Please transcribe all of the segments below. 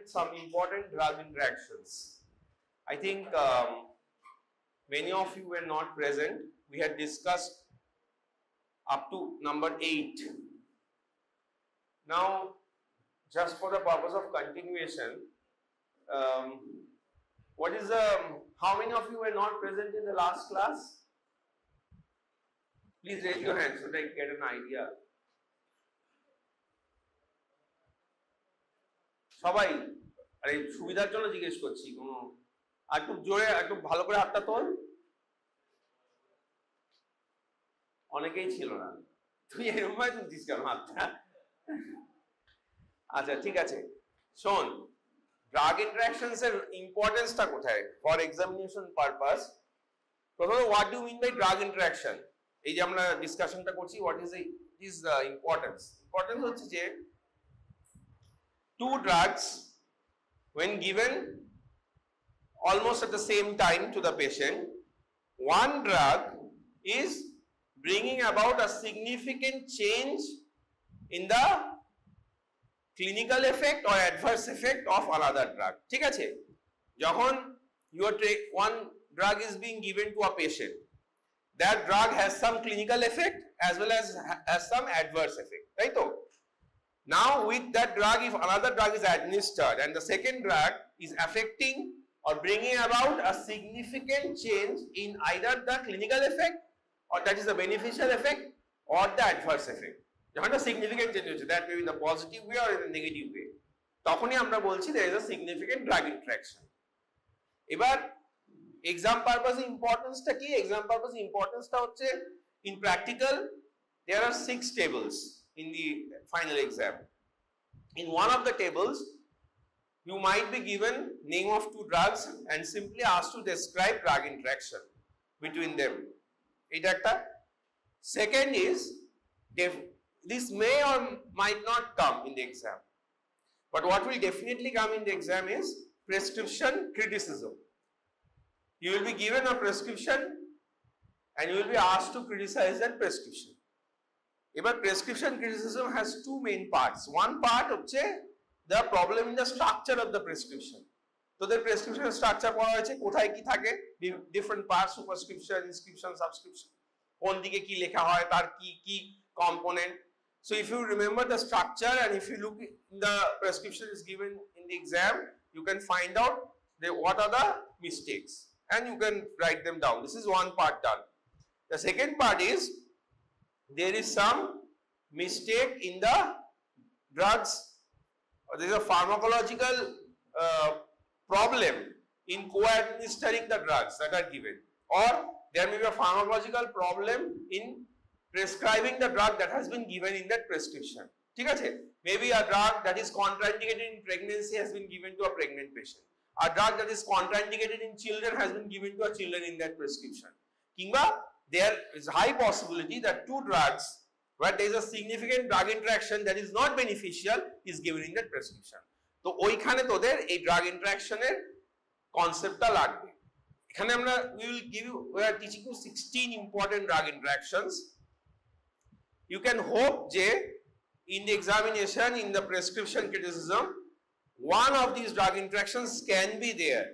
some important drug interactions. I think many of you were not present. We had discussed up to number 8. Now, just for the purpose of continuation, how many of you were not present in the last class? Please raise your hand so that I get an idea. সবাই আরে সুবিধার জন্য জিজ্ঞেস করছি কোনো একটু জোরে একটু ভালো করে হাতটা তোল অনেকেই ছিল না তুই এরকম ভাবে তুলছিস কেন হাতটা আচ্ছা ঠিক আছে শোন ড্রাগ ইন্টারঅ্যাকশনস এর ইম্পর্টেন্সটা কোথায় ফর এক্সামিনেশন পারপাস প্রথমে what do mean by drug interaction এই যে আমরা ডিসকাশনটা করছি হোয়াট ইজ দ্য ইম্পর্টেন্স হচ্ছে যে two drugs when given almost at the same time to the patient, one drug is bringing about a significant change in the clinical effect or adverse effect of another drug. ঠিক আছে যখন one drug is being given to a patient, that drug has some clinical effect as well as has some adverse effect, right? Now with that drug, if another drug is administered and the second drug is affecting or bringing about a significant change in either the clinical effect or that is the beneficial effect or the adverse effect. যখন a significant change হচ্ছে that may be in the positive way or in the negative way, তখনই আমরা বলছি there is a significant drug interaction. এবার exam purpose importanceটা কি? Exam purpose importanceটা হচ্ছে in practical there are 6 tables in the final exam. In one of the tables, you might be given name of 2 drugs and simply asked to describe drug interaction between them. Second is, this may or might not come in the exam. But what will definitely come in the exam is prescription criticism. You will be given a prescription and you will be asked to criticize that prescription. But prescription criticism has 2 main parts. One part হচ্ছে the problem in the structure of the prescription. So the prescription structure পড়া হয়েছে কোথায় কি থাকে different parts superscription inscription subscription কোন দিকে কি লেখা হয় তার কি component. So if you remember the structure and if you look in the prescription is given in the exam, you can find out what are the mistakes and you can write them down. This is one part done. The second part is there is some mistake in the drugs or there is a pharmacological problem in co-administering the drugs that are given, or there may be a pharmacological problem in prescribing the drug that has been given in that prescription. ঠিক আছে maybe a drug that is contraindicated in pregnancy has been given to a pregnant patient, a drug that is contraindicated in children has been given to a children in that prescription. কিংবা there is high possibility that 2 drugs where there is a significant drug interaction that is not beneficial is given in that prescription. তো ওইখানে তোদের এই drug interaction এর কনসেপ্টটা লাগবে এখানে আমরা we are teaching you 16 important drug interactions. You can hope যে in the examination in the prescription criticism one of these drug interactions can be there.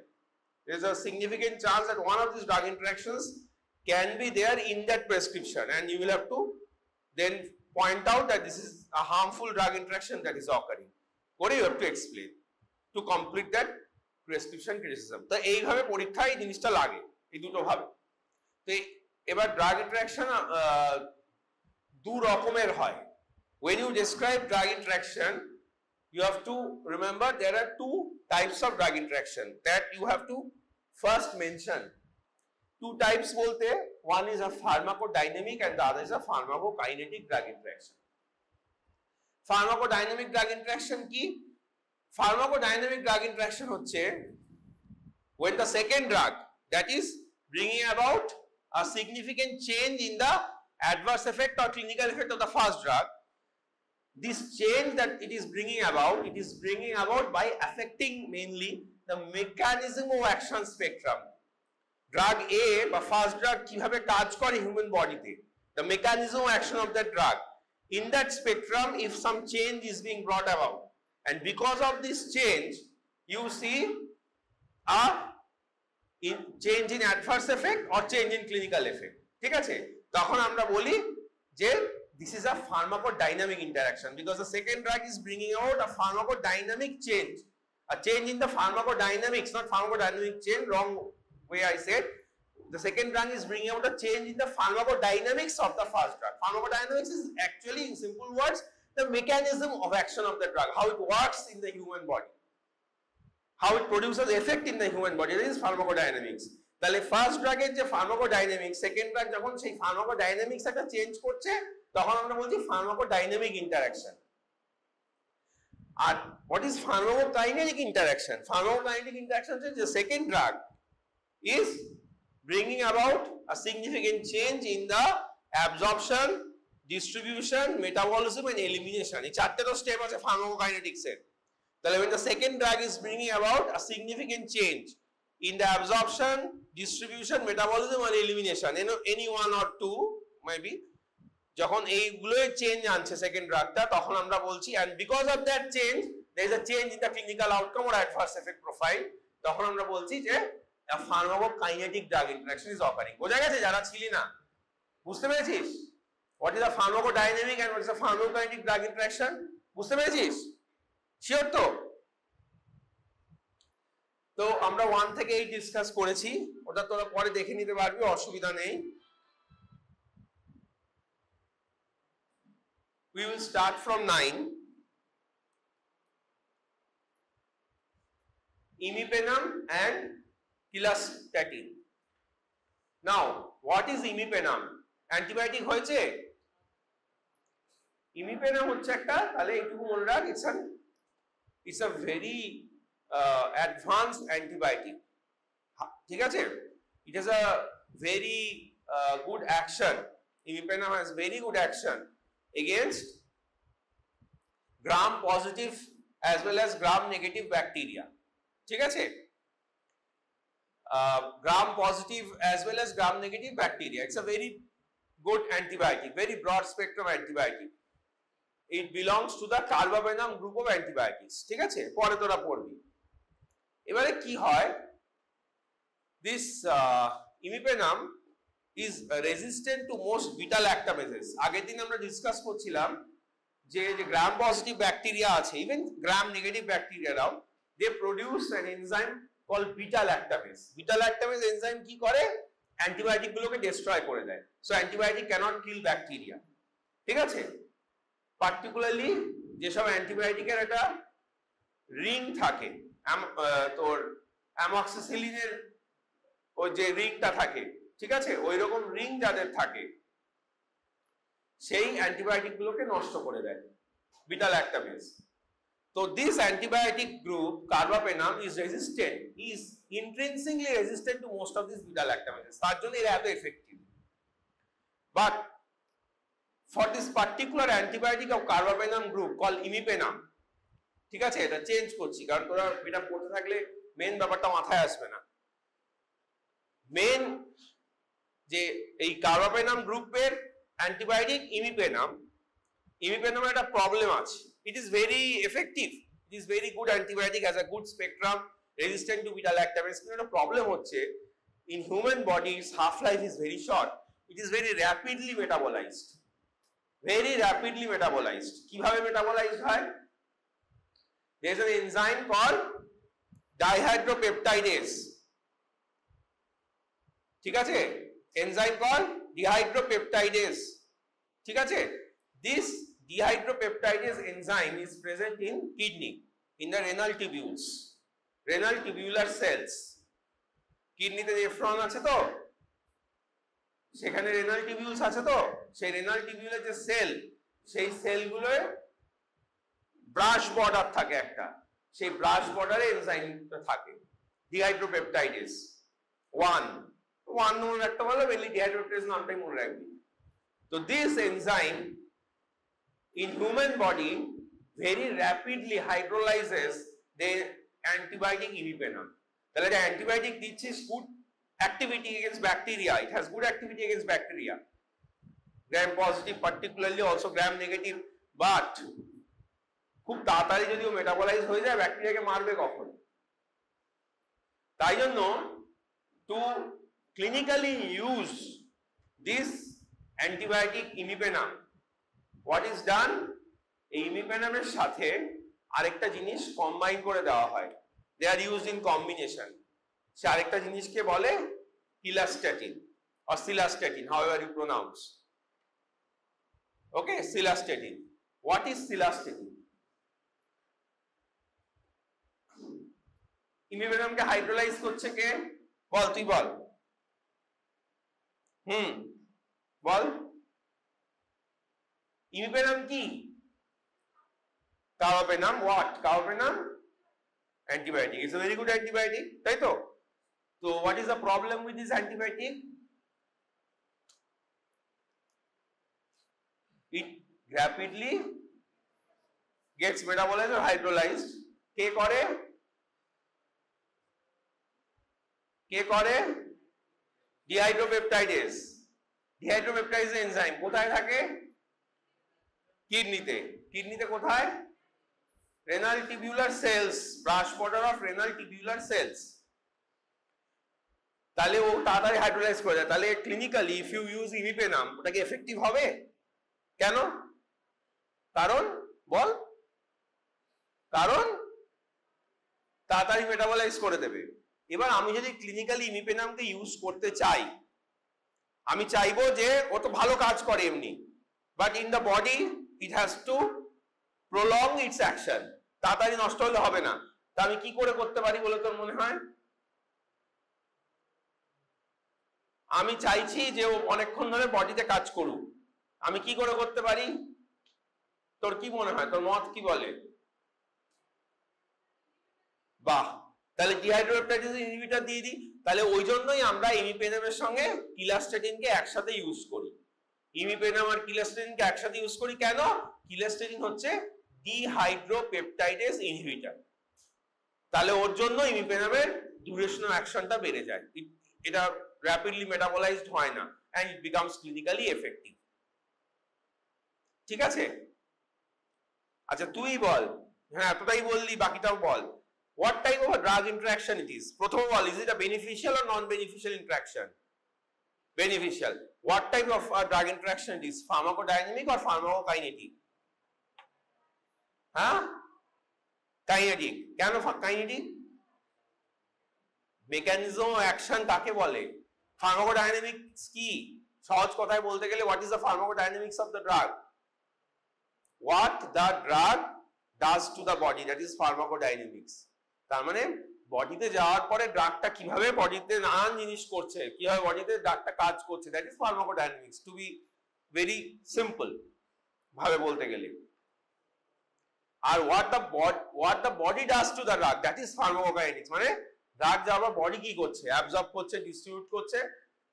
There is a significant chance that one of these drug interactions can be there in that prescription and you will have to then point out that this is a harmful drug interaction that is occurring. What do you have to explain to complete that prescription criticism? তো এইভাবে পরীক্ষায় এই জিনিসটা লাগে এই দুটো ভাবে। তো এবার drug interaction দু রকমের হয়। When you describe drug interaction, you have to remember there are 2 types of drug interaction that you have to first mention. 2 types bolte, one is a pharmacodynamic and the other is a pharmacokinetic drug interaction. Pharmacodynamic drug interaction ki? Pharmacodynamic drug interaction hocche when the second drug that is bringing about a significant change in the adverse effect or clinical effect of the first drug, this change that it is bringing about by affecting mainly the mechanism of action spectrum. Drug A বা first drug কিভাবে কাজ করে human বডিতে, the mechanism of action of that drug, in that spectrum if some change is being brought about and because of this change you see a change in adverse effect or change in clinical effect. ঠিক আছে, তখন আমরা বলি যে this is a pharmacodynamic interaction because the second drug is bringing out a pharmacodynamic change, a change in the pharmacodynamics, not pharmacodynamic change, wrong way I said. The second drug is bringing out a change in the pharmacodynamics of the first drug. Pharmacodynamics is actually, in simple words, the mechanism of action of the drug, how it works in the human body, how it produces effect in the human body. This is pharmacodynamics. তাহলে first ড্রাগের যে pharmacodynamics, second drug যখন সেই pharmacodynamics একটা change করছে তখন আমরা বলছি ফার্মাকোডাইনামিক ইন্টারঅ্যাকশন। আর what is pharmacokinetic interaction? Pharmacokinetic interaction হচ্ছে যে second drug is bringing about a significant change in the absorption, distribution, metabolism and elimination. এই চারটে তো স্টেপ আছে ফার্মাকোকাইনেটিক্স এর। তাহলে when the second drug is bringing about a significant change in the absorption, distribution, metabolism and elimination, any one or two maybe, যখন এইগুলো change আনছে second ড্রাগটা তখন আমরা বলছি and because of that change there is a change in the clinical outcome or adverse effect profile, তখন আমরা বলছি যে a pharmacokinetic drug interaction is occurring. বোঝা গেছে যারা ছিলি না? বুঝতে পেরেছিস what is a pharmacodynamic and what is a pharmacokinetic drug interaction? বুঝতে পেরেছিস? শিওর তো? তো আমরা 1 থেকে 8 ডিসকাস করেছি, ওটা তোরা পরে দেখে নিতে পারবি, অসুবিধা নেই। We will start from 9. Imipenem and cilastatin. Now, what is imipenem? Antibiotic হয়েছে? Imipenem হচ্ছে একটা, তাহলে এইটুকু মনে রাখ, it's a very advanced antibiotic. ঠিক আছে? It has a very good action. Imipenem has very good action against gram positive as well as gram negative bacteria. ঠিক আছে? Gram positive as well as gram negative bacteria. It's a very good antibiotic, very broad spectrum antibiotic. It belongs to the carbapenem group of antibiotics. ঠিক আছে? পরে তোরা পড়বি। এবারে কি হয়, this imipenem is resistant to most beta lactamases. আগের দিন আমরা ডিসকাস করছিলাম যে গ্রাম পজিটিভ ব্যাকটেরিয়া আছে, ইভেন গ্রাম নেগেটিভ ব্যাকটেরিয়ারাও, they produce an enzyme called beta lactamase. Beta lactamase enzyme কি করে? অ্যান্টিবায়োটিক গুলোকে ডিস্ট্রয় করে দেয়। সো অ্যান্টিবায়োটিক ক্যানট কিল ব্যাকটেরিয়া। ঠিক আছে? পার্টিকুলারলি যেসব অ্যান্টিবায়োটিকের একটা রিং থাকে, তোর অ্যামক্সিসিলিনের ওই যে রিংটা থাকে, ঠিক আছে, ওই রকম রিং যাদের থাকে সেই অ্যান্টিবায়োটিক গুলোকে নষ্ট করে দেয় বিটা ল্যাকটামেজ। তো this antibiotic group carbapenem is resistant, is intrinsically resistant to most of this beta lactamase, তার জন্য এরা এত effective. But for this particular antibiotic of carbapenem group call imipenem, ঠিক আছে, এটা চেঞ্জ করছি কারণ তোরা এটা পড়তে থাকলে মেন ব্যাপারটা মাথায় আসবে না। মেন যে এই কার্বাপেনাম গ্রুপের অ্যান্টিবায়োটিক ইমিপেনামের একটা প্রবলেম আছে, it is very effective, it is very good antibiotic, has a good spectrum, resistant to beta lactamase. কিন্তু একটা প্রবলেম হচ্ছে in human body its half life is very short, it is very rapidly metabolised, very rapidly metabolised. কিভাবে metabolised হয়? there is an enzyme called dihydropeptidase, ঠিক আছে, enzyme called dihydropeptidase, ঠিক আছে। this dihydropeptidase enzyme is present in kidney, in the renal tubules, renal tubular cells. কিডনিতে nephron আছে তো, সেখানে রেনাল টিবিউলস আছে তো, সেই রেনাল টিবিউলের যে সেল, সেই সেলগুলোয় ব্রাশ বর্ডার থাকে একটা, সেই ব্রাশ বর্ডারে এনজাইমটা থাকে ডিহাইড্রোপেপটাইডেস 1 মনে রাখতে পারলে মেনলি ডিহাইড্রোপেপটাইডেস নামটাই মনে রাখবি। তো this enzyme in human body very rapidly hydrolyzes the antibiotic imipenem. তাহলে যে অ্যান্টিবায়োটিক দিচ্ছিস good activity against bacteria, it has good activity against bacteria, gram positive particularly, also gram negative, but খুব তাড়াতাড়ি যদি ও মেটাবলাইজ হয়ে যায় ব্যাকটেরিয়াকে মারবে কখন? তাই জন্য to clinically use this antibiotic imipenem, what is done, এই ইমিপেনামের সাথে আরেকটা জিনিস কম্বাইন করে দেওয়া হয়, they are used in combination. সে আরেকটা জিনিসকে বলে cilastatin or cilastatin, however you pronounce. Okay, cilastatin. What is cilastatin? ইমিপেনামকে হাইড্রোলাইজ করছে কে? বল, তুই বল। বল। ইমিপেনাম কি? কার্বাপেনাম। What? কার্বাপেনাম antibiotic. It's a very good antibiotic, তাই তো? So what is the problem with this antibiotic? It rapidly gets metabolized or hydrolyzed. কে করে? কে করে? ডিহাইড্রোপেপটাইডেস। ডিহাইড্রোপেপটাইডেস enzyme কোথায় থাকে? কিডনিতে। কিডনিতে কোথায়? Renal tubular cells, brush border of renal tubular cells. তাহলে ও তাড়াতাড়ি হাইড্রোলাইজ করে যায়। তাহলে clinically if you use imipenem, ওটা কি এফেক্টিভ হবে? কেন? কারণ বল, কারণ তাড়াতাড়ি মেটাবলাইজ করে দেবে। এবার আমি যদি ক্লিনিক্যালি ইমিপেনামকে ইউজ করতে চাই, আমি চাইবো যে ও তো ভালো কাজ করে এমনি, but in the body it has to prolong it's action, তাড়াতাড়ি নষ্ট হলে হবে না। তা আমি কি করে করতে পারি বলে তোর মনে হয়? আমি চাইছি যে ও অনেকক্ষণ ধরে বডিতে কাজ করুক, আমি কি করে করতে পারি? তোর কি মনে হয়, তোর মত কি বলে? বাহ, তাহলে ডিহাইড্রোপেপটাইডেস ইনহিবিটর দিয়ে দিই। তাহলে ওই জন্যই আমরা ইমিপেনামের সঙ্গে কিলাস্টেটিনকে একসাথে ইউজ করি। ইমিপেনাম আর কিলাস্টেটিনকে একসাথে ইউজ করি কেন? কিলাস্টেটিন হচ্ছে ডিহাইড্রোপেপটাইডেস ইনহিবিটর। তাহলে ওর জন্য ইমিপেনামের ডিউরেশন অফ অ্যাকশনটা বেড়ে যায়, এটা র্যাপিডলি মেটাবলাইজড হয় না, and it becomes clinically effective. ঠিক আছে? আচ্ছা তুই বল, হ্যাঁ এতটাই বললি, বাকিটাও বল। What type of a drug interaction it is? প্রথম বল, is it a beneficial or non-beneficial interaction? Beneficial. What type of a drug interaction it is? Pharmacodynamic or pharmacokinetic? হ্যাঁ, kinetic. কেন কাইনেটিক? মেকানিজম অফ অ্যাকশন কাকে বলে? Pharmacodynamics কি? সহজ কথায় বলতে গেলে what is the pharmacodynamics of the drug? What the drug does to the body, that is pharmacodynamics. তার মানে বডিতে যাওয়ার পরে ড্রাগটা কিভাবে বডিতে নানান জিনিস করছে, কিভাবে বডিতে ড্রাগটা কাজ করছে, that is pharmacodynamics, to be very simple ভাবে বলতে গেলে। আর what the body does to the drug, that is pharmacokinetics. মানে ড্রাগ যাওয়ার বডি কি করছে? অ্যাবজর্ব করছে, ডিস্ট্রিবিউট করছে,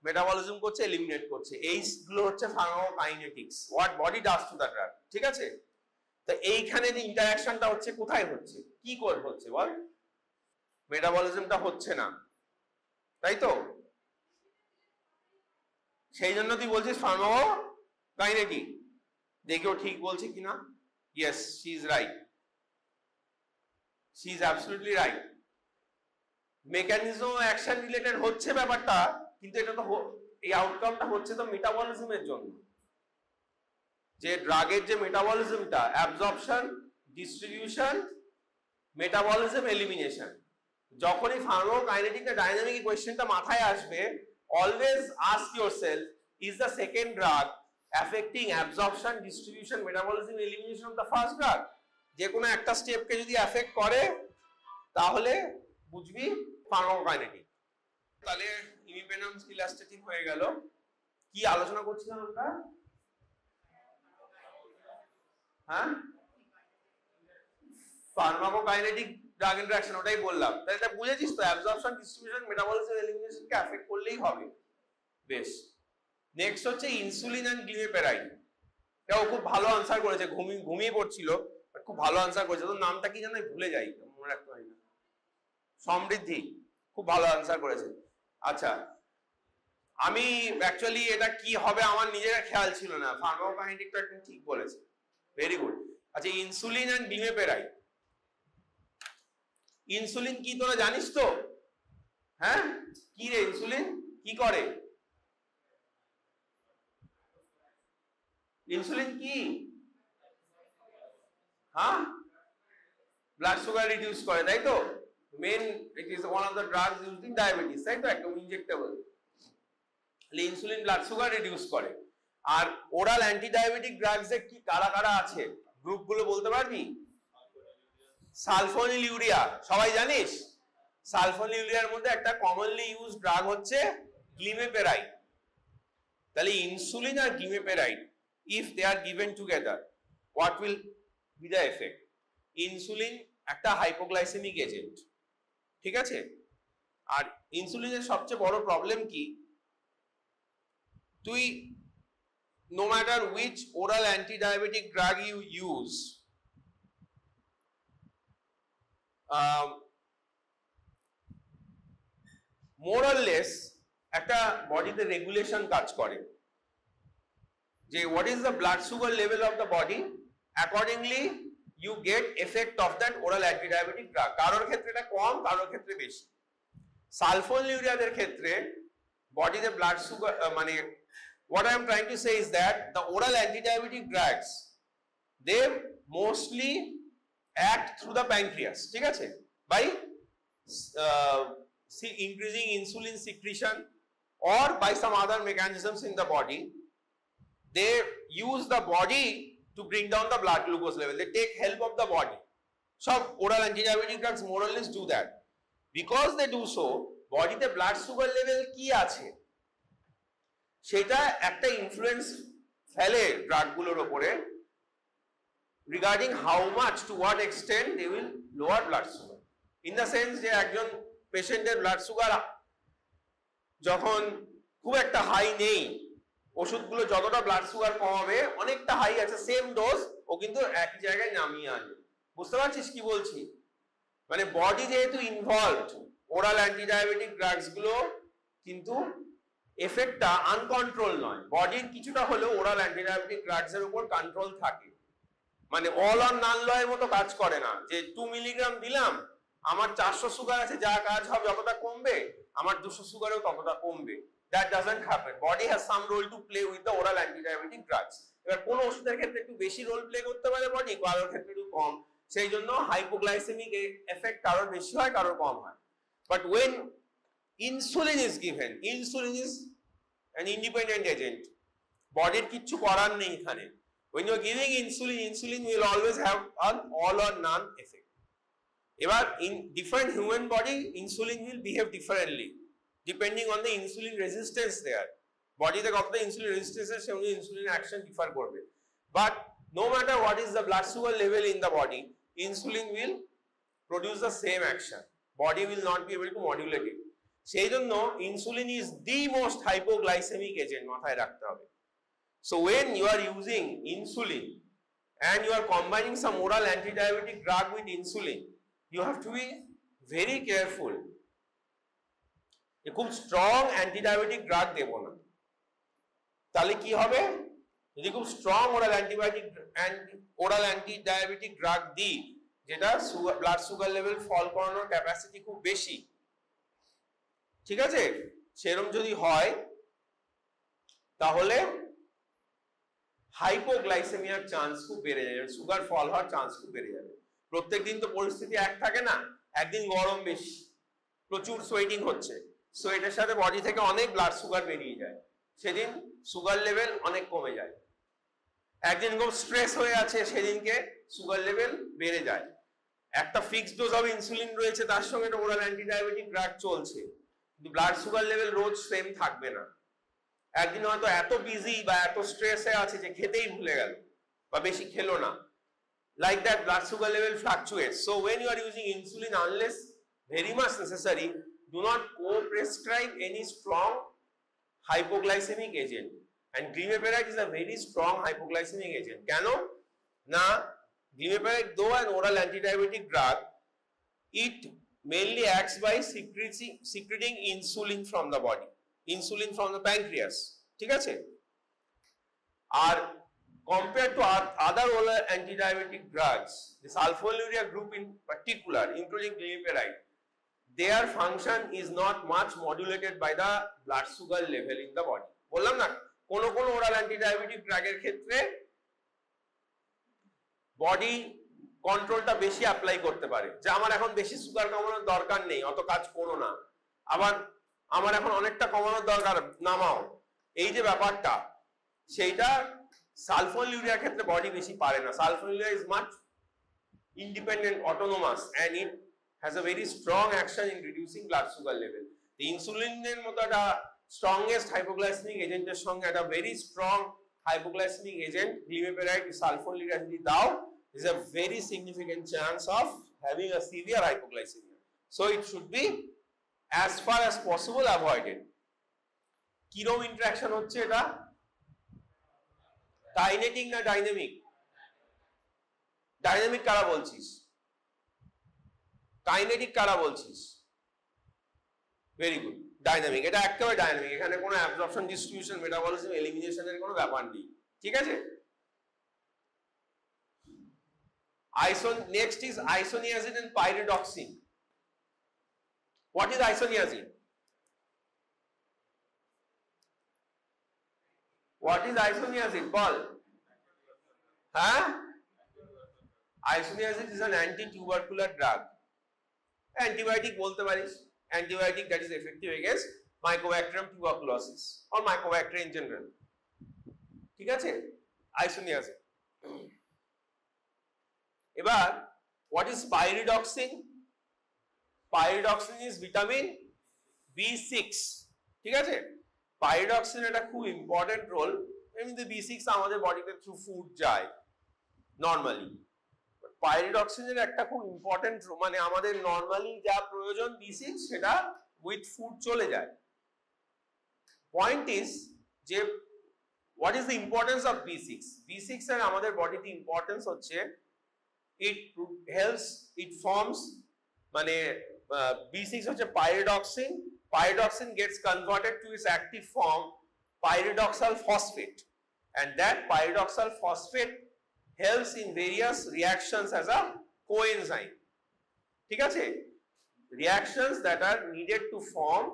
মেটাবলিজম করছে, এলিমিনেট করছে, এইগুলো হচ্ছে pharmacokinetics, what body does to the drug. ঠিক আছে? তো এইখানে যে ইন্টারঅ্যাকশনটা হচ্ছে কোথায় হচ্ছে, কি করে হচ্ছে বল? মেটাবলিজমটা হচ্ছে না, তাই তো? সেই জন্য তুই বলছিস ফার্মাকোকাইনেটিক। দেখেও ঠিক বলছে কিনা? Yes, she is right, she is absolutely right. Mechanism action related হচ্ছে ব্যাপারটা, কিন্তু এটা তো এই আউটকামটা হচ্ছে তো মেটাবলিজমের জন্য। যে ড্রাগের যে মেটাবলিজমটা, অ্যাবজর্পশন, ডিস্ট্রিবিউশন, মেটাবলিজম, এলিমিনেশন, যখনই ফার্মাকোকাইনেটিক না ডাইনামিক কোশ্চেনটা মাথায় আসবে, always ask yourself, is the second drug affecting absorption, distribution, metabolism, elimination of the first drug? যে কোনো একটা স্টেপকে যদি অ্যাফেক্ট করে তাহলে বুঝবি ফার্মাকোকাইনেটিক। তাহলে ইমিপেনাম, সিলাস্টেটিন হয়ে গেল। কি আলোচনা করছিলাম আমরা? হ্যাঁ, ফার্মাকোকাইনেটিক ড্রাগ ইন্টারঅ্যাকশন, ওটাই বললাম। তাহলে এটা বুঝেছিস তো, অ্যাবজর্পশন, ডিস্ট্রিবিউশন, মেটাবলিজম, এলিমিনেশন কে অ্যাফেক্ট করলেই হবে। বেশ, নেক্সট হচ্ছে ইনসুলিন এন্ড গ্লিমেপেরাইড। এটাও খুব ভালো আনসার করেছে, ঘুমিয়ে পড়ছিল, খুব ভালো আনসার করেছে। তোর নামটা কি জানো? ভুলে যাই, মনে রাখতে পারি না। সমৃদ্ধি, খুব ভালো আনসার করেছে। আচ্ছা, আমি অ্যাকচুয়ালি এটা কি হবে আমার নিজের খেয়াল ছিল না, ফার্মাকোকাইনেটিকটা একদম ঠিক বলেছে, ভেরি গুড। আচ্ছা, ইনসুলিন এন্ড গ্লিমেপেরাইড। ইনসুলিন কি তোরা জানিস তো? হ্যাঁ, কি রে ইনসুলিন কি করে? ইনসুলিন কি? হ্যাঁ, ব্লাড সুগার রিডিউস করে, তাই তো? মেন, it is one of the drugs used in diabetes, তাই তো? একদম injectable. Insulin blood sugar reduce করে। আর ওরাল অ্যান্টি ডায়াবেটিক ড্রাগস এর কি কারা কারা আছে, গ্রুপগুলো বলতে পারবি? সালফোনিল ইউরিয়া, সবাই জানিস? সালফোনিল ইউরিয়ার মধ্যে একটা কমনলি ইউজ ড্রাগ হচ্ছে গ্লিমেপেরাইড। তাহলে ইনসুলিন আর glimepiride, if they are given together, what will be the effect? Insulin একটা হাইপোগ্লাইসেমিক এজেন্ট, ঠিক আছে? আর ইনসুলিনের সবচেয়ে বড় প্রবলেম কি, তুই no matter which oral anti-diabetic drug you use, more or less একটা বডিতে রেগুলেশন কাজ করে যে what is the blood sugar level of the body, accordingly you get effect of that oral anti-diabetic drug. কারোর ক্ষেত্রে এটা কম, কারোর ক্ষেত্রে বেশি। সালফোনিলুরিয়াদের ক্ষেত্রে বডিতে ব্লাড সুগার, মানে what I am trying to say is that the oral anti-diabetic drugs, they mostly act through the pancreas, ঠিক আছে? By increasing insulin secretion or by some other mechanisms in the body. They use the body to bring down the blood glucose level. They take help of the body. Some oral anti-diabetic drugs more or less do that. Because they do so, body the blood sugar level কি আছে সেটা একটা influence ফেলে ড্রাগগুলোর উপরে regarding how much, to what extent they will lower blood sugar. In the sense যে একজন পেশেন্টের blood sugar যখন খুব একটা হাই নেই, ওষুধগুলো যতটা ব্লাড সুগার কমাবে, অনেকটা হাই আছে, সেম ডোজ, ও কিন্তু একই জায়গায় নামিয়ে আনবে। বুঝতে পারছিস কি বলছি? মানে বডি যেহেতু ইনভলভড, ওরাল অ্যান্টিডায়াবেটিক ড্রাগস গুলো কিন্তু এফেক্টটা আনকন্ট্রোল নয়, বডির কিছুটা হলেও ওরাল অ্যান্টিডায়াবেটিক ড্রাগস এর উপর কন্ট্রোল থাকে। মানে অল অর নান লয়ের মতো কাজ করে না যে 2 মিলিগ্রাম দিলাম, আমার 400 সুগার আছে, যা কাজ হবে যতটা কমবে, আমার 200 সুগারেও ততটা কমবে। That doesn't happen. Body has some role to play with the oral antidiabetic drugs. এবার কোন ওষুধের ক্ষেত্রে একটু বেশি রোল প্লে করতে পারে বডি, কারোর ক্ষেত্রে একটু কম, সেই জন্য হাইপোগ্লাইসেমিক এফেক্ট কারোর বেশি হয়, কারোর কম হয়। But when insulin is given, insulin is an independent agent. বডির কিছু করার নেই এখানে। When you are giving insulin, insulin will always have an all or none effect. এবার in different human body, insulin will behave differently depending on the insulin resistance there. বডিতে কতটা insulin resistance আছে সেই অনুযায়ী ইনসুলিন অ্যাকশন ডিফার করবে। But no matter what is the blood sugar level in the body, insulin will produce the same action. Body will not be able to modulate it. সেই জন্য insulin is the most hypoglycemic agent, মাথায় রাখতে হবে। So when you are using insulin and you are combining some oral anti-diabetic drug with insulin, you have to be very careful. খুব strong antidiabetic drug দেব না, তাহলে কি হবে? যদি খুব স্ট্রং ওরাল অ্যান্টিডায়াবেটিক ড্রাগ দিই, যেটা ব্লাড সুগার লেভেল ফল করানোর ক্যাপাসিটি খুব বেশি, ঠিক আছে, সেরকম যদি হয় তাহলে হাইপোগ্লাইসেমিয়ার চান্স খুব বেড়ে যাবে, সুগার ফল হওয়ার চান্স খুব বেড়ে যাবে। প্রত্যেকদিন তো পরিস্থিতি এক থাকে না, একদিন গরম বেশি, প্রচুর সোয়েটিং হচ্ছে, সোয়েটের সাথে বডি থেকে অনেক ব্লাড সুগার বেরিয়ে যায়, সেদিন সুগার লেভেল অনেক কমে যায়। একদিন খুব স্ট্রেস হয়ে আছে, সেদিনকে সুগার লেভেল বেড়ে যায়। একটা ফিক্সড ডোজ অফ ইনসুলিন রয়েছে, তার সঙ্গে একটা ওরাল অ্যান্টিডায়াবেটিক ড্রাগ চলছে, কিন্তু ব্লাড সুগার লেভেল রোজ সেম থাকবে না। একদিন হয়তো এত বিজি বা এত স্ট্রেসে আছে যে খেতেই ভুলে গেল বা বেশি খেলো না। Like that, blood sugar level fluctuates. So when you are using insulin, unless very much necessary, do not co-prescribe any strong hypoglycemic agent. And glimepiride is a very strong hypoglycemic agent. কেন না? Glimepiride, though an oral antidiabetic drug, it mainly acts by secreting insulin from the body, insulin from the pancreas, ঠিক আছে? আর Compared to other oral antidiabetic drugs, the sulfonylurea group in particular, including glimepiride, their function is not much modulated by the blood sugar level in the body. বললাম না কোন কোন oral antidiabetic drug এর ক্ষেত্রে body কন্ট্রোলটা বেশি apply করতে পারে, যে আমার এখন বেশি সুগার কমানোর দরকার নেই, অত কাজ করো না, আবার আমার এখন অনেকটা কমানোর দরকার, নামাও, এই যে ব্যাপারটা, সেইটা সালফোনিলুরিয়ার ক্ষেত্রে বডি বেশি পারে না। Sulfonylurea is much independent, autonomous, and it has a very strong action in reducing blood sugar level. The insulin এর মতো একটা strongest hypoglycemic agent এর সঙ্গে একটা very strong hypoglycemic agent glimepiride sulfonylurea যদি দাও, is a very significant chance of having a severe hypoglycemia. So it should be as far as possible avoided. কিরকম interaction হচ্ছে এটা? কাইনেটিক না ডাইনামিক? ডাইনামিক কারা বলছিস? কাইনেটিক কারা বলছিস? Very good, dynamic. এটা একেবারে ডাইনামিক, এখানে কোনো অ্যাবজর্পশন, ডিস্ট্রিবিউশন, মেটাবলিজম, এলিমিনেশনের কোনো ব্যাপার নেই, ঠিক আছে? Next is isoniazid and pyridoxine. What is isoniazid? What is isoniazid? Ball. Huh? Isoniazid is an anti-tubercular drug. Antibiotic bolte paris. Antibiotic that is effective against Mycobacterium tuberculosis or Mycobacteria in general. ঠিক আছে? Isoniazid. এবার what is pyridoxine? Pyridoxine is vitamin B6, ঠিক আছে? Pyridoxine একটা খুব important role, এমনিতে B6 আমাদের বডিতে থ্রু ফুড যায় নরমালি, পাইরিডক্সিন এর একটা খুব ইম্পর্টেন্ট, মানে আমাদের নরমালি যা প্রয়োজন B6 সেটা উইথ ফুড চলে যায়। পয়েন্ট ইজ যে what is the importance of B6? B6 এর আমাদের বডিতে ইম্পর্টেন্স হচ্ছে it helps, it forms, মানে B6 হচ্ছে pyridoxine, pyridoxine gets converted to its active form pyridoxal phosphate, and that pyridoxal phosphate helps in various reactions as a coenzyme, ঠিক আছে? Reactions that are needed to form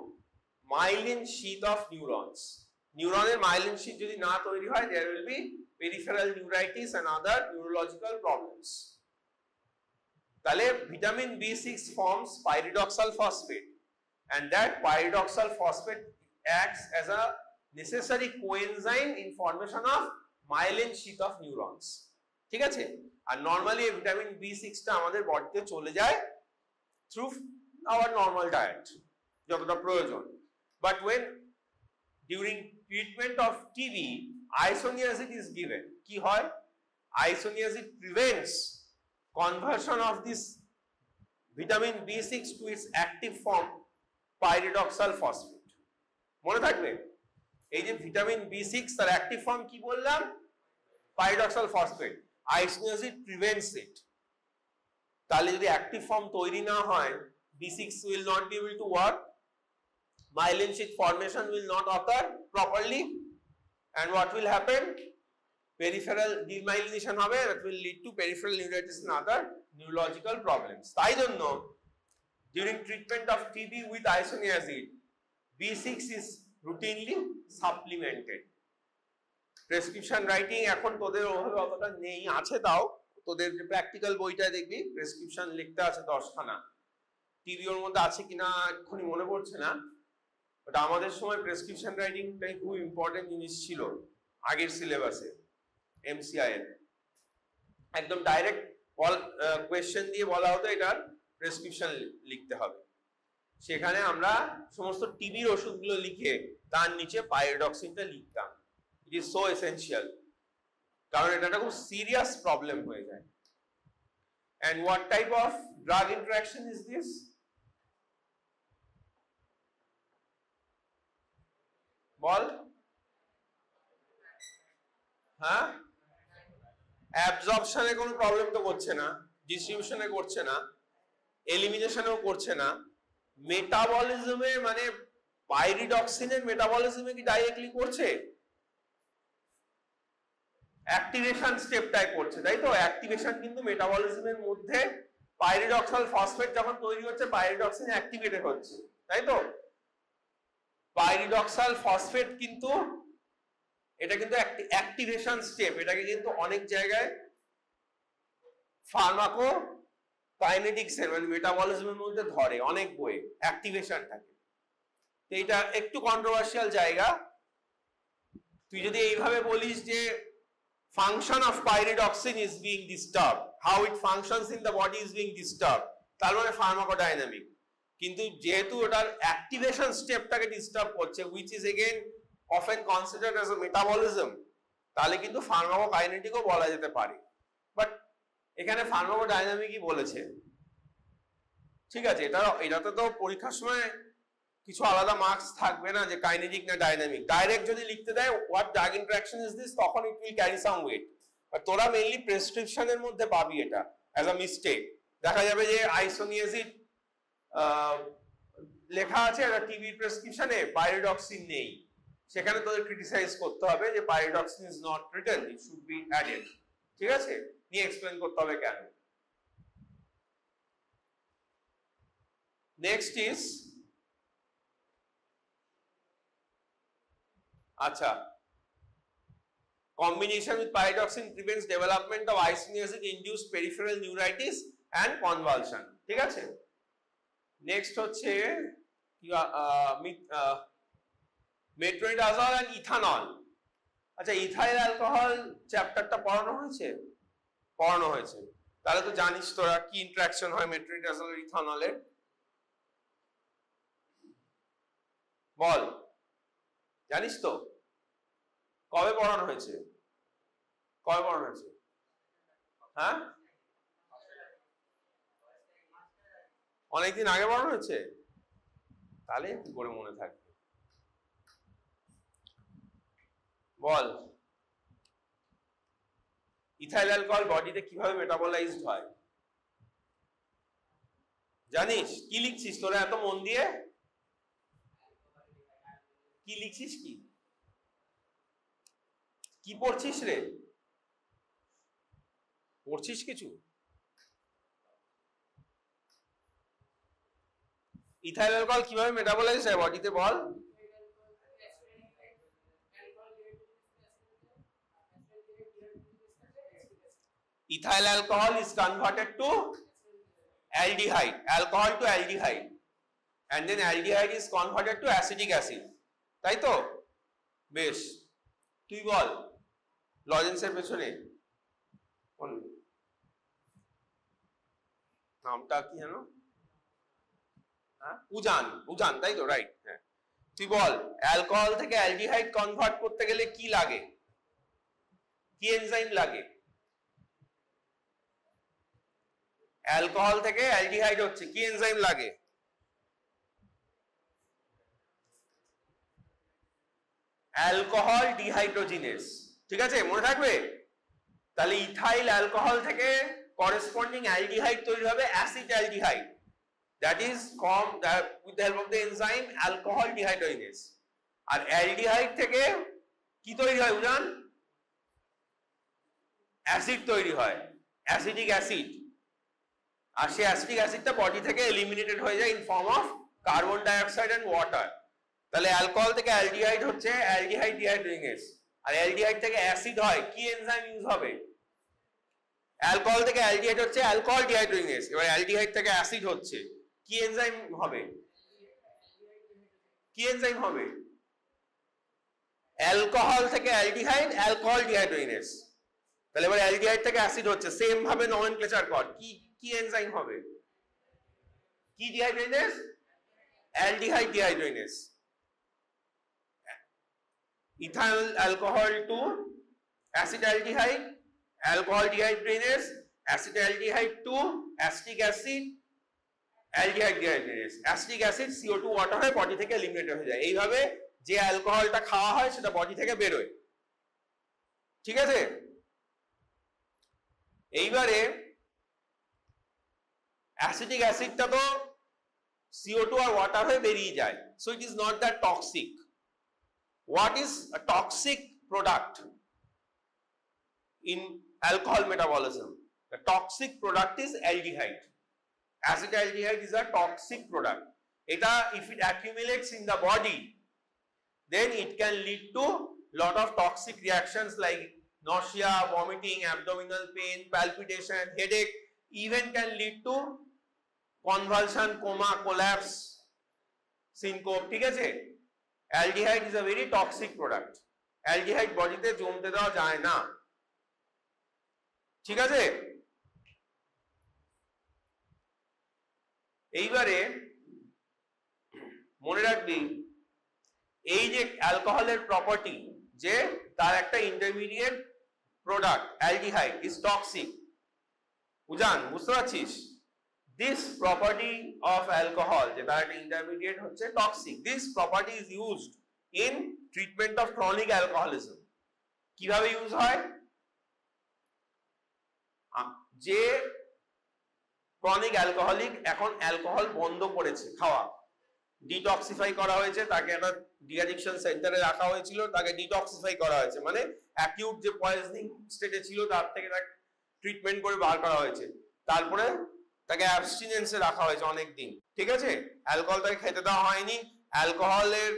myelin sheath of neurons. Neuroner myelin sheath যদি না তৈরি হয়, there will be peripheral neuritis and other neurological problems. তাহলে vitamin B6 forms pyridoxal phosphate, and that pyridoxal phosphate acts as a necessary coenzyme in formation of myelin sheath of neurons, ঠিক আছে? আর normally এই vitamin B6 টা আমাদের বডিতে চলে যায় through hour normal diet যতটা প্রয়োজন, but when during treatment of TB isoniazid is given, কি হয়? Isoniazid prevents conversion of this vitamin B6 to its active form pyridoxal phosphate. মনে থাকবে এই যে ভিটামিন B6 তার অ্যাক্টিভ ফর্ম কি বললাম? pyridoxal phosphate. Isoniazid prevents it. তাহলে যদি অ্যাক্টিভ ফর্ম তৈরি না হয়, B6 will not be able to work, myelin sheath formation will not occur properly, and what will happen? Peripheral demyelination হবে, that will lead to peripheral neuritis and other neurological problems. তাই জন্য during treatment of TB with isoniazid, B6 is routinely supplemented. Prescription writing এখন তোদের ওভাবে অতটা নেই, আছে তাও তোদের যে প্র্যাকটিক্যাল বইটা দেখবি প্রেসক্রিপশন লিখতে আছে 10খানা, টিভি ওর মধ্যে আছে কিনা এক্ষুনি মনে পড়ছে না, বাট আমাদের সময় প্রেসক্রিপশন রাইটিংটাই খুব ইম্পর্টেন্ট জিনিস ছিল আগের সিলেবাসে, এমসিআই এর একদম ডাইরেক্ট কোয়েশ্চেন দিয়ে বলা হতো এটার প্রেসক্রিপশন লিখতে হবে, সেখানে আমরা সমস্ত টিবির ওষুধগুলো লিখে তার নিচে পাইরিডক্সিনটা লিখতাম। It is so essential, কারণ এটা একটা খুব সিরিয়াস প্রবলেম হয়ে যায়। And what type of drug interaction is this? বল। হ্যাঁ, অ্যাবজর্পশনে কোনো প্রবলেম তো করছে না, ডিস্ট্রিবিউশনে করছে না, এলিমিনেশনেও করছে না, মেটাবলিজমে মানে পাইরিডক্সিনের মেটাবলিজমে কি ডাইরেক্টলি করছে? অ্যাক্টিভেশন স্টেপটাই করছে, তাই তো? অ্যাক্টিভেশন কিন্তু মেটাবলিজমের মধ্যে পাইরিডক্সাল ফসফেট যখন তৈরি হচ্ছে পাইরিডক্সিন অ্যাক্টিভেটেড হচ্ছে, তাই তো? পাইরিডক্সাল ফসফেট কিন্তু এটা কিন্তু অ্যাক্টিভেশন স্টেপ, এটাকে কিন্তু অনেক জায়গায় ফার্মাকো কাইনেটিক্সের মানে মেটাবলিজমের মধ্যে ধরে অনেক বইয়ে অ্যাক্টিভেশন থাকে। তো এটা একটু কন্ট্রোভার্সিয়াল জায়গা। তুই যদি এইভাবে বলিস যে function of pyridoxine is being disturbed, how it functions in the body is being disturbed, তার মানে ফার্মাকোডাইনামিক। কিন্তু যেহেতু ওটার অ্যাক্টিভেশন স্টেপটাকে ডিস্টার্ব করছে which is again often considered as a metabolism, তাহলে কিন্তু ফার্মাকোকাইনেটিকও বলা যেতে পারে। বাট এখানে ফার্মাকোডাইনামিকই বলেছে, ঠিক আছে? এটাতে তো পরীক্ষার সময় কিছু আলাদা মার্কস থাকবে না যে কাইনেটিক না ডাইনামিক। ডাইরেক্ট যদি লিখতে দেয় what drug interaction is this, তখন it will carry some weight. আর তোরা মেইনলি প্রেসক্রিপশনের মধ্যে পাবি এটা অ্যাজ আ মিস্টেক। দেখা যাবে যে আইসোনিয়াজিড লেখা আছে একটা টিবির প্রেসক্রিপশনে, পাইরিডক্সিন নেই, সেখানে তোদের ক্রিটিসাইজ করতে হবে যে pyridoxine is not written, it should be added, ঠিক আছে? নিয়ে এক্সপ্লেন করতে হবে কেন। নেক্সট ইজ আচ্ছা, combination with pyridoxine prevents development of isoniazid induced peripheral neuritis and convulsion, ঠিক আছে? নেক্সট হচ্ছে মেট্রোনিডাজল এন্ড ইথানল। আচ্ছা, ইথাইল অ্যালকোহল চ্যাপ্টারটা পড়ানো হয়েছে? পড়ানো হয়েছে। তাহলে তো জানিস তোরা কি ইন্টারঅ্যাকশন হয় মেট্রোনিডাজল আর ইথানলের, বল, জানিস তো? কবে পড়ানো হয়েছে? কবে পড়ানো হয়েছে? হ্যাঁ, অনেকদিন আগে পড়ানো হয়েছে, তাহলে কি করে মনে থাকবে? বল, ইথাইল অ্যালকোহল বডিতে কিভাবে মেটাবলাইজড হয় জানিস? কি লিখছিস তোরা এত মন দিয়ে? কি লিখছিস? কি পড়ছিস রে? পড়ছিস কিছু? ইথাইল অ্যালকোহল কিভাবে মেটাবলাইজড হয় বডিতে, বল। Ethyl alcohol is converted to aldehyde, alcohol to aldehyde, and then aldehyde is converted to acetic acid, তাই তো? বেশ, তুই বল লজেন্সের পেছনে নামটা কি জানো? হ্যাঁ, উজান, উজান, তাই তো? রাইট, হ্যাঁ। তুই বল, অ্যালকোহল থেকে অ্যালডিহাইড কনভার্ট করতে গেলে কি লাগে? কি এনজাইম লাগে? অ্যালকোহল থেকে অ্যালডিহাইড হচ্ছে, কি এনজাইম লাগে? অ্যালকোহল ডিহাইড্রোজিনেস, ঠিক আছে? মনে থাকবে। তাহলে ইথাইল অ্যালকোহল থেকে করেসপন্ডিং অ্যালডিহাইড তৈরি হবে acid aldehyde, that is formed with the help of the enzyme alcohol dehydrogenase। আর অ্যালডিহাইড থেকে কি তৈরি হয় উজান? অ্যাসিড তৈরি হয়, অ্যাসিটিক অ্যাসিড। আর সেই অ্যাসিটিক অ্যাসিডটা বডি থেকে এলিমিনেটেড হয়ে যায় in form of carbon dioxide and water. তাহলে অ্যালকোহল থেকে অ্যালডিহাইড হচ্ছে অ্যালডিহাইড ডিহাইড্রোজেনেস, আর অ্যালডিহাইড থেকে অ্যাসিড হয়, কি এনজাইম ইউজ হবে? অ্যালকোহল থেকে অ্যালডিহাইড হচ্ছে অ্যালকোহল ডিহাইড্রোজেনেস, এবার অ্যালডিহাইড থেকে অ্যাসিড হচ্ছে, কি এনজাইম হবে? কি এনজাইম হবে? অ্যালকোহল থেকে অ্যালডিহাইড, অ্যালকোহল ডিহাইড্রোজেনেস। তাহলে এবার অ্যালডিহাইড থেকে অ্যাসিড হচ্ছে, সেম ভাবে নমেনক্লেচার কর, কি কি এনজাইম হবে? কি dehydrogenase? Aldehyde dehydrogenase. Ethyl alcohol to acid aldehyde, alcohol dehydrogenase, acid aldehyde to acetic acid, aldehyde dehydrogenase. Acetic acid CO2 water হয়ে বডি থেকে এলিমিনেট হয়ে যায়। এইভাবে যে অ্যালকোহলটা খাওয়া হয় সেটা বডি থেকে বেরোয়, ঠিক আছে? এইবারে অ্যাসিটিক অ্যাসিডটা তো CO2 আর ওয়াটার হয়ে বেরিয়ে যায়, so it is not that toxic. What is a toxic product? in alcohol metabolism. The toxic product is aldehyde. Acetaldehyde is a toxic product. Eta if it accumulates in the body, then it can lead to lot of toxic reactions like nausea, vomiting, abdominal pain, palpitation, headache, even can lead to convulsion, coma, collapse, syncope. ঠিক আছে? Aldehyde is a very toxic product. Aldehyde বডিতে জমতে দেওয়া যায় না। ঠিক আছে? এইবারে মনে রাখবি এই যে অ্যালকোহলের প্রপার্টি যে তার একটা intermediate product aldehyde is toxic. বুঝান, বুঝতে পারছিস? দিস প্রপার্টি অফ অ্যালকোহল যে তার একটা ইন্টারমিডিয়েট হচ্ছে toxic. This property is used in treatment of chronic alcoholism. কিভাবে ইউজ হয়? যে ক্রনিক অ্যালকোহলিক এখন অ্যালকোহল বন্ধ করেছে খাওয়া, ডিটক্সিফাই করা হয়েছে, তাকে একটা ডিঅ্যাডিকশন সেন্টারে রাখা হয়েছিল, তাকে ডিটক্সিফাই করা হয়েছে, মানে অ্যাকিউট যে পয়জনিং স্টেটে ছিল তার থেকে তাকে ট্রিটমেন্ট করে বার করা হয়েছে, তারপরে তাকে অ্যাবস্টিনেন্সে রাখা হয়েছে অনেক দিন। ঠিক আছে? অ্যালকোহল তাকে খেতে দেওয়া হয়নি। অ্যালকোহলের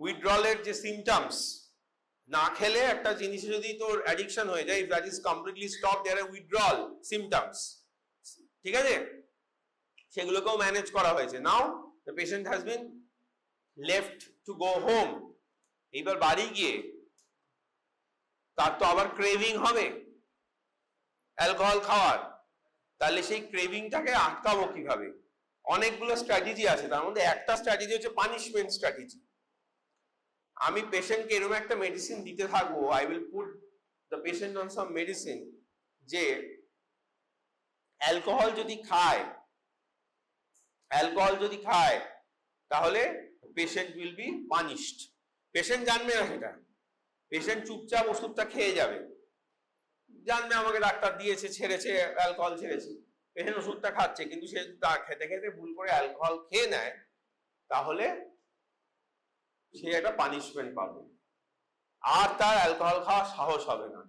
উইথড্রলের যে সিমটমস, না খেলে একটা জিনিসে যদি তোর অ্যাডিকশন হয়ে যায়, if that is completely stop, there are withdrawal symptoms. ঠিক আছে? সেগুলোকেও ম্যানেজ করা হয়েছে। নাও the patient has been left to go home. এইবার বাড়ি গিয়ে তার তো আবার ক্রেভিং হবে অ্যালকোহল খাওয়ার, তাহলে সেই ক্রেভিংটাকে আটকাবো কিভাবে? অনেকগুলো স্ট্র্যাটেজি আছে, তার মধ্যে একটা স্ট্র্যাটেজি হচ্ছে পানিশমেন্ট স্ট্র্যাটেজি। আমি পেশেন্টকে এরকম একটা মেডিসিন দিতে থাকবো, I will put the patient on some medicine, যে অ্যালকোহল যদি খায় তাহলে patient will be punished. Patient জানবে না সেটা, পেশেন্ট চুপচাপ ওষুধটা খেয়ে যাবে, জানবে আমাকে ডাক্তার দিয়েছে, ছেড়েছে, অ্যালকোহল ছেড়েছে, পেশেন্ট ওষুধটা খাচ্ছে, কিন্তু সে খেতে খেতে ভুল করে অ্যালকোহল খেয়ে নেয়, তাহলে সে একটা পানিশমেন্ট পাবে, আর তার অ্যালকোহল খাওয়ার সাহস হবে না।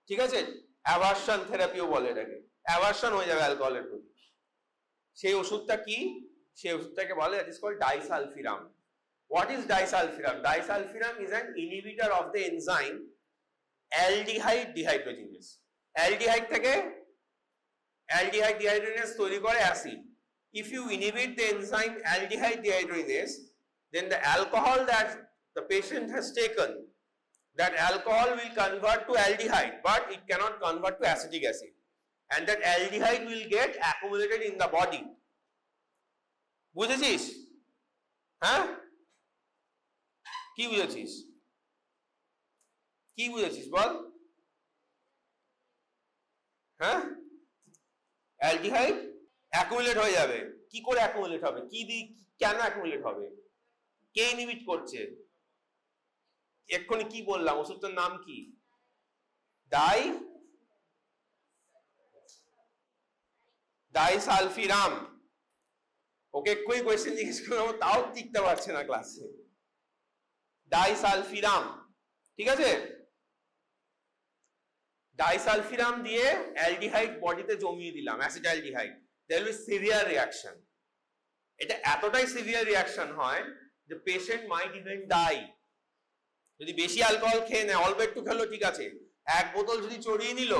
ঠিক আছে? অ্যাভারশন থেরাপিও বলে এটাকে, অ্যাভারশন হয়ে যাবে অ্যালকোহলের প্রতি। সেই ওষুধটা কি? সেই ওষুধটাকে বলে, that is called disulfiram. What is disulfiram? Disulfiram is an inhibitor of the enzyme aldehyde dehydrogenase. Aldehyde থেকে অ্যালডিহাইড ডিহাইড্রোজিনেস তৈরি করে acid. If you inhibit the enzyme aldehyde dehydrogenase, then the alcohol that the patient has taken, that alcohol will convert to aldehyde, but it cannot convert to acetic acid, and that aldehyde will get accumulated in the body. বুঝেছিস? হ্যাঁ, কি বুঝেছিস? কি বুঝেছিস বল? হ্যাঁ, aldehyde accumulate হয়ে যাবে। কি করে অ্যাকুমুলেট হবে? কি দিয়ে, কেন অ্যাকুমুলেট হবে? কে ইনহিবিট করছে? এক্ষুনি কি বললাম, ওষুধটার নাম কি? ডাইসালফিরাম। ওকে কোই কোয়েশ্চেন জিজ্ঞেস করবো তাও টিকতে পারছে না ক্লাসে। ডাইসালফিরাম, ঠিক আছে? ডাইসালফিরাম দিয়ে অ্যালডিহাইড বডিতে জমিয়ে দিলাম, acetaldehyde, there will be severe reaction. এটা এতটাই সিভিয়ার রিঅ্যাকশন হয় যে পেশেন্ট মাইট ইভেন ডাই। যদি বেশি অ্যালকোহল খেয়ে নেয়, অল্প একটু খেলো ঠিক আছে, এক বোতল যদি চড়িয়ে নিল,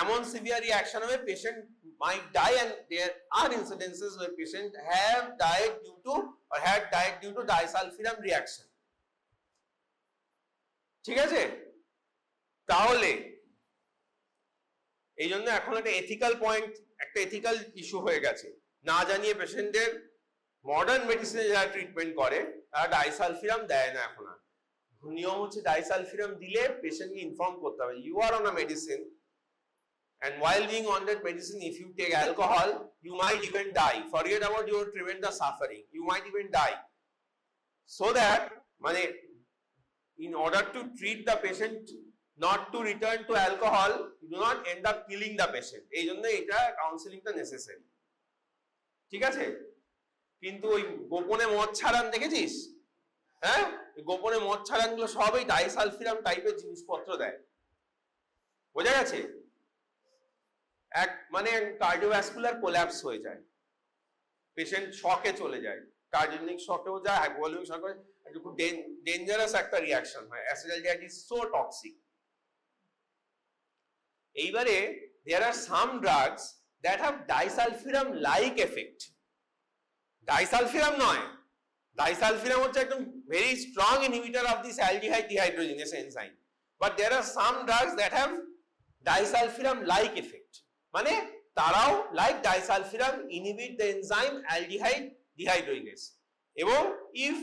এমন সিভিয়ার রিঅ্যাকশন হবে patient might die, and there are incidences where patients have died due to or had died due to disulfiram reaction. ঠিক আছে? তাহলে এই জন্য এখন একটা এথিক্যাল পয়েন্ট, একটা এথিক্যাল ইস্যু হয়ে গেছে। না জানিয়ে পেশেন্টের মডার্ন মেডিসিনে যারা ট্রিটমেন্ট করে তারা ডাইসালফিরাম দেয় না এখন আর। নিয়ম হচ্ছে ডাইসালফিরাম দিলে পেশেন্টকে ইনফর্ম করতে হবে, you are on a medicine, and while being on that medicine, if you take alcohol, you might even die. Forget about your tremendous suffering, you might even die. So that মানে in order to treat the patient not to return to alcohol, you do not end up killing the patient. এই জন্য এটা কাউন্সেলিংটা necessary. ঠিক আছে? কিন্তু ওই গোপনে মদ ছাড়ান দেখেছিস? হ্যাঁ, গোপনে মদ ছাড়ান গুলো সবই ডাইসালফিরাম টাইপের জিনিসপত্র দেয়। বোঝা গেছে? এক মানে কার্ডিওভাস্কুলার কোল্যাপস হয়ে যায়, পেশেন্ট শকে চলে যায়, কার্ডিওজেনিক শকেও যায়, হাইপোভলিউমিক শকে, খুব ডেঞ্জারাস একটা রিয়াকশন হয়। অ্যাসিডালডিহাইড ইজ সো টক্সিক। এইবারে there are some drugs that have disulfiram like effect. Disulfiram নয়, disulfiram হচ্ছে একদম very strong inhibitor of this aldehyde dehydrogenase enzyme, but there are some drugs that have disulfiram like effect, মানে তারাও like disulfiram inhibit the enzyme aldehyde dehydrogenase, এবং if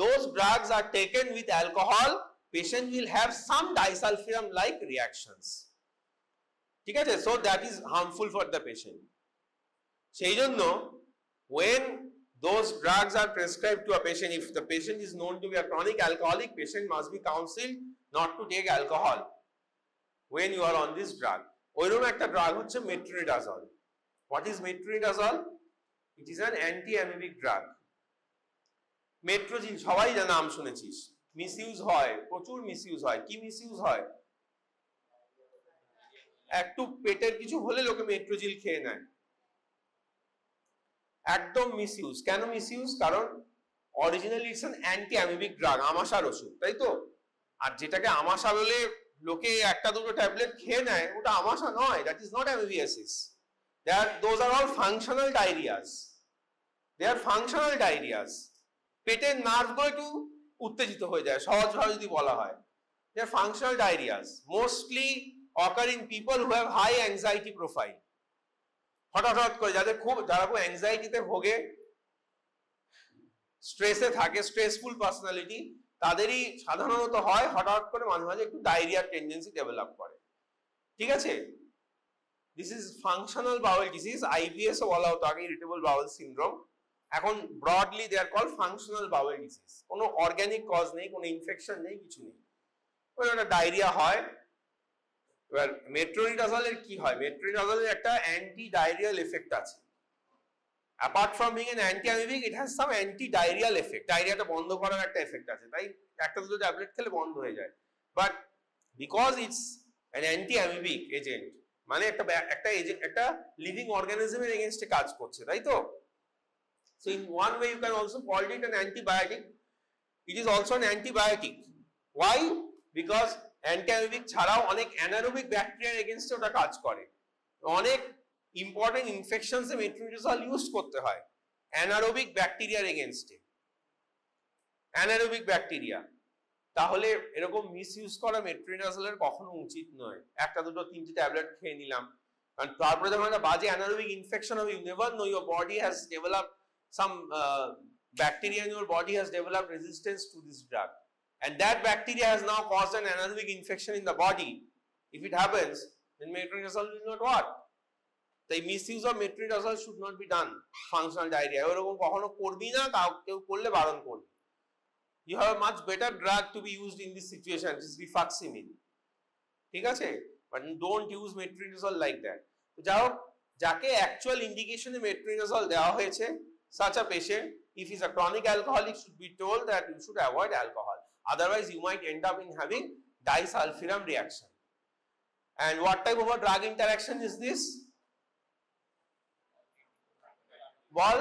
those drugs are taken with alcohol, patient will have some disulfiram like reactions, ঠিক আছে? So that is harmful for the patient. সেই জন্য when those drugs are prescribed to a patient, if the patient is known to be a chronic alcoholic, patient must be counseled not to take alcohol when you are on this drug. ওইরকম একটা drug হচ্ছে metronidazole. What is metronidazole? It is an anti-amoebic drug. মেট্রোজিন সবাই নাম শুনেছিস, misuse হয়, প্রচুর misuse হয়। কি মিসইউজ হয়? একটু পেটের কিছু হলে লোকে মেট্রোজিল খেয়ে নেয়, একদম মিসইউজ। কেন মিসইউজ? কারণ originally it's an anti amoebic drug, আমাশার ওষুধ, তাই তো? আর যেটাকে আমাশা বলে লোকে একটা দুটো ট্যাবলেট খেয়ে নেয়, ওটা আমাশা নয়, that is not amoebiasis. Those are all functional diarrhoeas, they are functional diarrhoeas. পেটের নার্ভগুলো একটু উত্তেজিত হয়ে যায়, সহজভাবে যদি বলা হয়, they are functional diarrhoeas, mostly occur in people who have high anxiety profile. হঠাৎ করে যারা খুব অ্যাংজাইটিতে ভোগে, স্ট্রেসে থাকে, স্ট্রেসফুল পার্সোনালিটি, তাদেরই সাধারণত হয় হঠাৎ করে মাঝে মাঝে একটু ডায়রিয়ার টেন্ডেন্সি ডেভেলপ করে, ঠিক আছে? This is functional bowel disease, IBS ও বলা হতো আগে, ইরিটেবল বাউল সিনড্রোম। এখন broadly they are call functional bowel disease. কোনো অর্গানিক কজ নেই, কোনো ইনফেকশন নেই, কিছু নেই, ওই একটা ডায়রিয়া হয়। এবার মেট্রোনিডাজলের কি হয়? মেট্রোনিডাজলের একটা অ্যান্টি ডায়রিয়াল এফেক্ট আছে। Apart from being an anti amoebic, it has some anti diarrhoeal effect, ডায়রিয়াটা বন্ধ করার একটা এফেক্ট আছে, তাই একটা দুটো ট্যাবলেট খেলে বন্ধ হয়ে যায়। But because it's an antiamoebic agent, মানে একটা লিভিং অর্গানিজমের এগেইনস্টে কাজ করছে, তাই তো? So in one way you can also call it an antibiotic. It is also an antibiotic. Why? Because antiamoebic ছাড়াও অনেক অ্যানারোবিক ব্যাকটেরিয়ার এগেইনস্টে ওটা কাজ করে। অনেক ইম্পর্টেন্ট ইনফেকশনসে মেট্রোনিডাজল ইউজ করতে হয় অ্যানারোবিক ব্যাকটেরিয়ার এগেইনস্টে, অ্যানারোবিক ব্যাকটেরিয়া। তাহলে এরকম মিসইউজ করা মেট্রোনিডাজলের কখনো উচিত নয়। একটা দুটো তিনটে ট্যাবলেট খেয়ে নিলাম, কারণ তারপরে যখন একটা বাজে অ্যানারোবিক ইনফেকশন হবে, you never know, your body has developed some bacteria in your body has developed resistance to this drug, and that bacteria has now caused an anaerobic infection in the body. If it happens, then metronidazole will not work. The misuse of metronidazole should not be done. Functional diarrhea এরকম কখনো করবি না, কেউ করলে বারণ করবি। You have a much better drug to be used in this situation, which is rifaximin, ঠিক আছে? But don't use metronidazole like that. তো যাকে অ্যাকচুয়াল ইন্ডিকেশনে metronidazole দেওয়া হয়েছে, such a patient, if he is a chronic alcoholic, should be told that you should avoid alcohol. Otherwise, you might end up in having disulfiram reaction. And what type of a drug interaction is this? বল,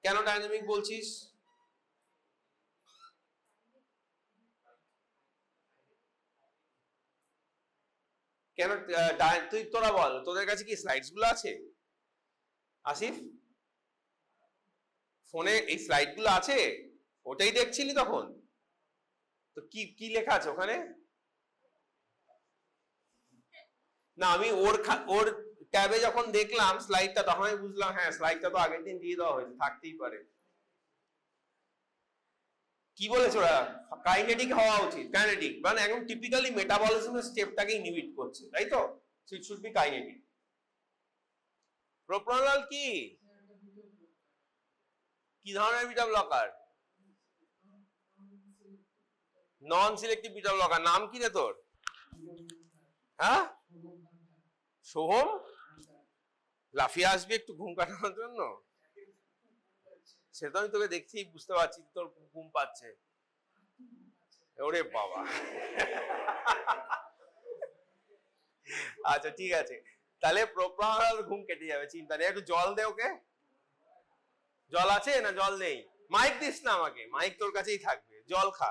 কেন dynamic বলছিস? কেন তুই তোরা বল, তোদের কাছে কি slides গুলো আছে? আসিফ, ফোনে এই স্লাইড গুলো আছে? ওটাই দেখছিলি তখন? তো কি লেখা আছে ওখানে? না, আমি ওর ট্যাবে যখন দেখলাম স্লাইডটা, তখন আমি বুঝলাম হ্যাঁ, স্লাইডটা তো আগের দিন দিয়ে দেওয়া হয়েছে, থাকতেই পারে। কি বলেছে ওরা? কাইনেটিক হওয়া উচিত, কাইনেটিক মানে একদম টিপিক্যালি মেটাবলিজমের স্টেপটাকে ইনহিবিট করছে, তাই তো? So it should be kinetic. Propranolol কি ধরনের beta blocker? Non selective beta blocker. নাম কি রে তোর? হ্যাঁ, সোহম। লাফিয়ে আসবি একটু ঘুম কাটানোর জন্য? সেটা আমি তোকে দেখছি, বুঝতে পারছি তোর ঘুম পাচ্ছে। ওরে বাবা, আচ্ছা ঠিক আছে, তাহলে প্রোপ্রানোলল ঘুম কেটে যাবে, চিন্তা নেই। একটু জল দে ওকে। জল আছে না জল নেই? মাইক দিস না আমাকে, মাইক তোর কাছেই থাকবে, জল খা।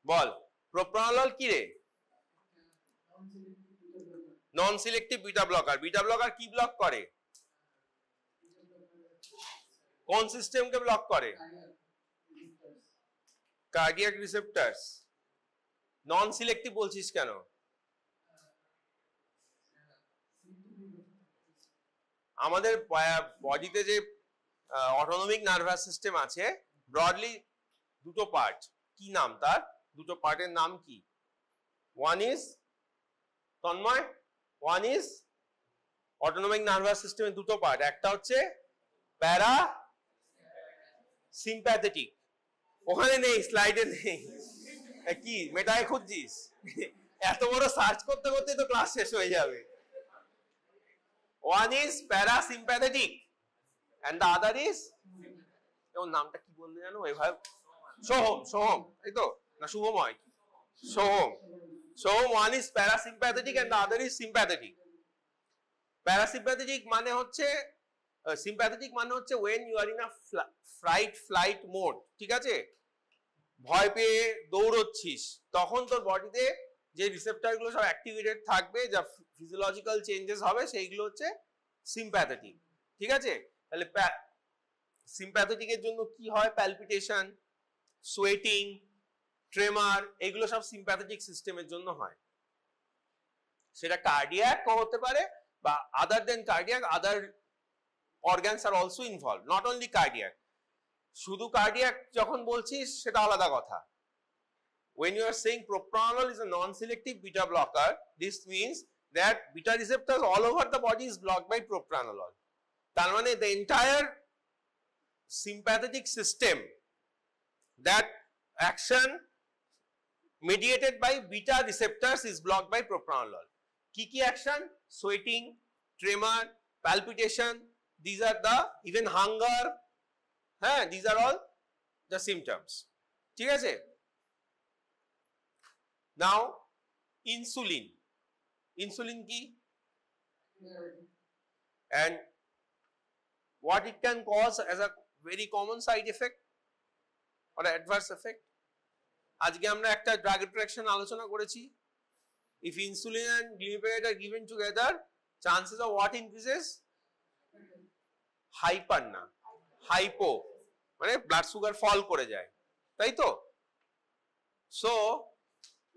বল প্রোপ্রানোলল কি রে? Non selective beta blocker. Beta blocker কি ব্লক করে? কোন সিস্টেমকে ব্লক করে? কার্ডিয়াক রিসেপ্টরস। নন সিলেক্টিভ বলছিস কেন? আমাদের বডিতে যে অটোনমিক নার্ভাস সিস্টেম আছে, ব্রডলি দুটো পার্ট। কি নাম তার? দুটো পার্টের নাম কি? One is Tanmoy, one is autonomic nervous সিস্টেমের দুটো পার্ট, একটা হচ্ছে প্যারা সিম্প্যাথেটিক। ওখানে নেই, স্লাইডে নেই। কি মেটায় খুঁজছিস? এত বড় সার্চ করতে করতে তো ক্লাস শেষ হয়ে যাবে। One is parasympathetic and the other is, ওর নামটা কি বলতে জানো এভাবে? সোহম। সোহম, এই তো না Shubhamoy? Soham. Soham, one is parasympathetic and the other is sympathetic. Parasympathetic মানে হচ্ছে, সিম্প্যাথেটিক মানে হচ্ছে when you are in a flight mode, ঠিক আছে? ভয় পেয়ে দৌড়চ্ছিস, তখন তোর বডিতে যে রিসেপ্টর গুলো সব অ্যাক্টিভেটেড থাকবে, যা ফিজিওলজিক্যাল চেঞ্জেস হবে সেইগুলো হচ্ছে সিম্প্যাথেটিক, ঠিক আছে? তাহলে সিম্প্যাথেটিকের জন্য কি হয়? প্যালপিটেশন, সোয়েটিং, ট্রেমার, এগুলো সব সিম্প্যাথেটিক সিস্টেমের জন্য হয়। সেটা কার্ডিয়াক হতে পারে বা other than cardiac, other organs আর also involve, not only cardiac. শুধু কার্ডিয়াক যখন বলছিস সেটা আলাদা কথা। When you are saying propranolol is a non-selective beta blocker, this means that beta receptors all over the body is blocked by propranolol. তার মানে the entire sympathetic system, that action mediated by beta receptors is blocked by propranolol. কি কি action? Sweating, tremor, palpitation, these are the, even hunger, these are all the symptoms, ঠিক আছে? Now insulin. Insulin কি? And what it can cause as a very common side effect or adverse effect. আজকে আমরা একটা drug interaction আলোচনা করেছি। If insulin and glimepiride are given together, chances of what increases? Hyper না, hypo, মানে blood sugar ফল করে যায়, তাই তো? So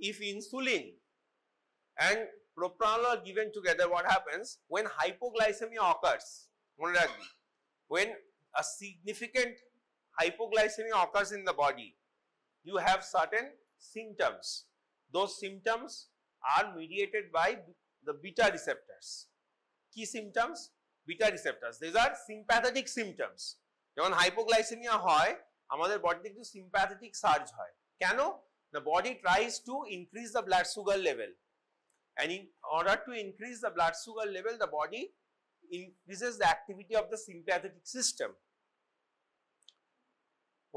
if insulin and propranolol are given together, what happens? When hypoglycemia occurs, mone rakhbi, when a significant hypoglycemia occurs in the body, you have certain symptoms. Those symptoms are mediated by the beta receptors. Key symptoms? Beta receptors. These are sympathetic symptoms. যখন hypoglycemia হয় আমাদের বডিতে একটু sympathetic surge হয়। কেন? The body tries to increase the blood sugar level, and in order to increase the blood sugar level, the body increases the activity of the sympathetic system.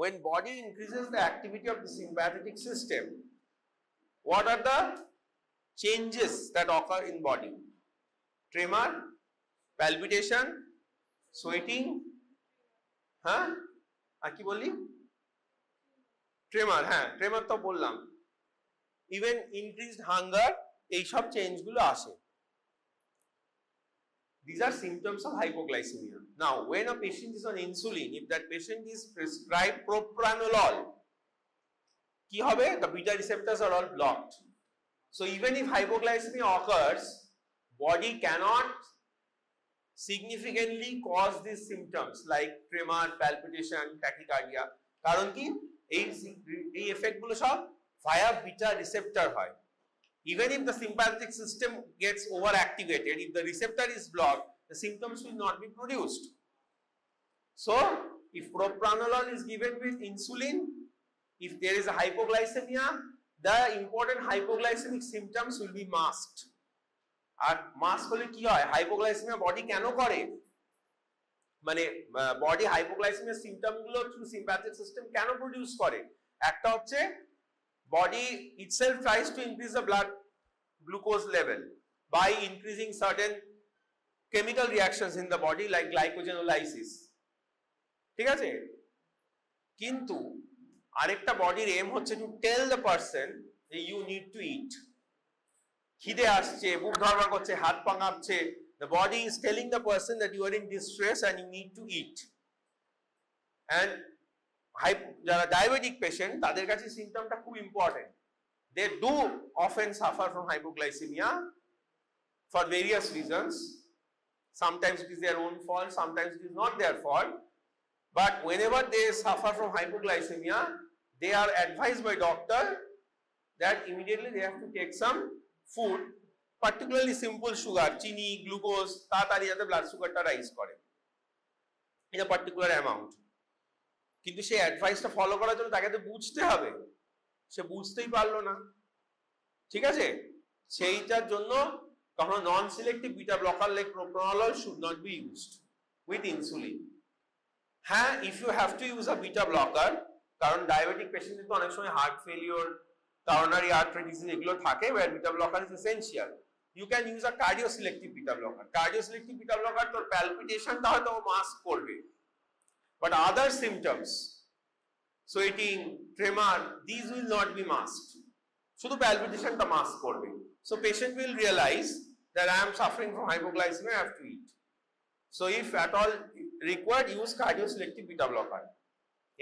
When body increases the activity of the sympathetic system, what are the changes that occur in body? Tremor, palpitation, sweating, আর কি বলি? ট্রেমার, ট্রেমার তো বললাম। Even increased hunger, এই সব change গুলো আসে। These are symptoms of hypoglycemia. Now, when a patient is on insulin, if that patient is prescribed propranolol, কি হবে? The beta receptors are all blocked. So even if hypoglycemia occurs, body cannot significantly cause these symptoms like tremor, palpitation, tachycardia. কারণ কি? এই effect গুলো সব via beta receptor হয়। Even if the sympathetic system gets overactivated, if the receptor is blocked, the symptoms will not be produced. So if propranolol is given with insulin, if there is a hypoglycemia, the important hypoglycemic symptoms will be masked. আর mask হলে কি হয়? Hypoglycaemia body কেন করে? মানে body hypoglycaemia symptom গুলো through sympathetic system কেন produce করে? একটা হচ্ছে body itself tries to increase the blood glucose level by increasing certain chemical reactions in the body like glycogenolysis, ঠিক আছে? কিন্তু আরেকটা বডির এম হচ্ছে to tell the person that you need to eat. খিদে আসছে, বুক ধরফর করছে, হাত পা কাঁপছে, the body is telling the person that you are in distress and you need to eat. And যারা ডায়াবেটিক পেশেন্ট তাদের কাছে সিম্পটমটা খুব important. They do often suffer from hypoglycemia for various reasons. Sometimes it is their own fault, sometimes it is not their fault. But whenever they suffer from hypoglycemia, they are advised by doctor that immediately they have to take some food, particularly simple sugar, chini, glucose, তাড়াতাড়ি যাতে blood সুগারটা rise করে in a particular amount. কিন্তু সেই অ্যাডভাইসটা follow করার জন্য তাকে তো বুঝতে হবে, সে বুঝতেই পারলো না, ঠিক আছে? সেইটার জন্য কখনো non selective beta blocker like propranolol should not be used with insulin. হ্যাঁ, if you have to use a beta blocker, কারণ ডায়াবেটিক পেশেন্টদের তো অনেক সময় heart failure, coronary artery disease এগুলো থাকে, where beta blocker is essential. You can use a cardioselective beta blocker. Cardioselective beta blocker তোর palpitation-টা হয়তো মাস্ক করবে, but other symptoms, sweating, tremor, these will not be masked. শুধু palpitation-টা mask করবে. So patient will realize that I am suffering from hypoglycemia, I have to eat. So if at all required, use cardioselective beta blocker.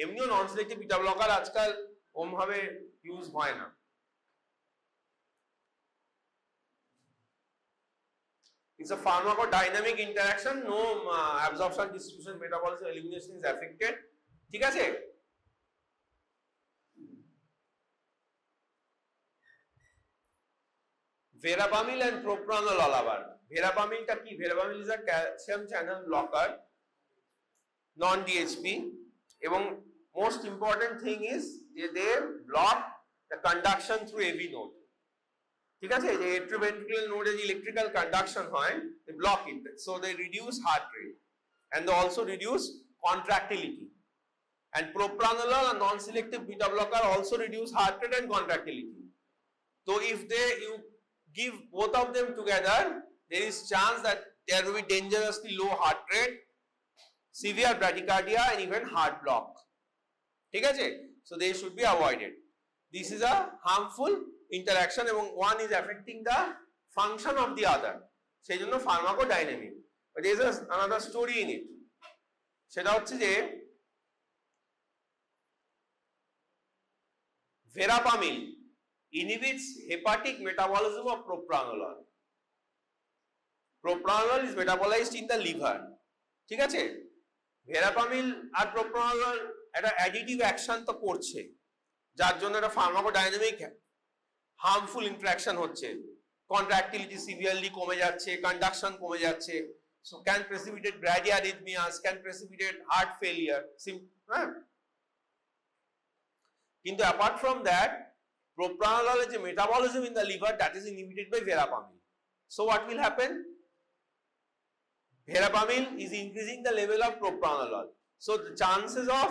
এমনিও নন selective beta blocker আজকাল ওমভাবে use হয় না। It's a pharmacodynamic interaction, no absorption, distribution, metabolism, elimination is affected, ঠিক আছে? verapamil and propranolol আবার, verapamilটা কি? verapamil is a calcium channel blocker, non DHP, এবং most important thing is they block the conduction through AV node, ঠিক আছে? যে atrioventricular node এ যে electrical conduction হয়, they block it, so they reduce heart rate and they also reduce contractility. And propranolol, a non-selective beta blocker, also reduce heart rate and contractility. So if you give both of them together, there is chance that there will be dangerously low heart rate, severe bradycardia and even heart block, ঠিক আছে? So they should be avoided. This is a harmful interaction এবং one is affecting the function of the other, সেই জন্য pharmacodynamic. But there is another story in it. সেটা হচ্ছে যে verapamil inhibits hepatic metabolism of propranolol. Propranolol is metabolized in the liver, ঠিক আছে? verapamil আর propranolol একটা অ্যাডিটিভ অ্যাকশন তো করছে, যার জন্য একটা ফার্মাকোডাইনামিক হার্মফুল ইন্টারঅ্যাকশন হচ্ছে, কন্ট্রাক্টিলিটি সিভিয়ারলি কমে যাচ্ছে, কন্ডাকশন কমে যাচ্ছে, so can precipitate bradyarrhythmias, can precipitate heart failure, হ্যাঁ? কিন্তু অ্যাপার্ট ফ্রম দ্যাট, propranolol যে metabolism in the liver, that is inhibited by verapamil. So what will happen? verapamil is increasing the level of propranolol. So the chances of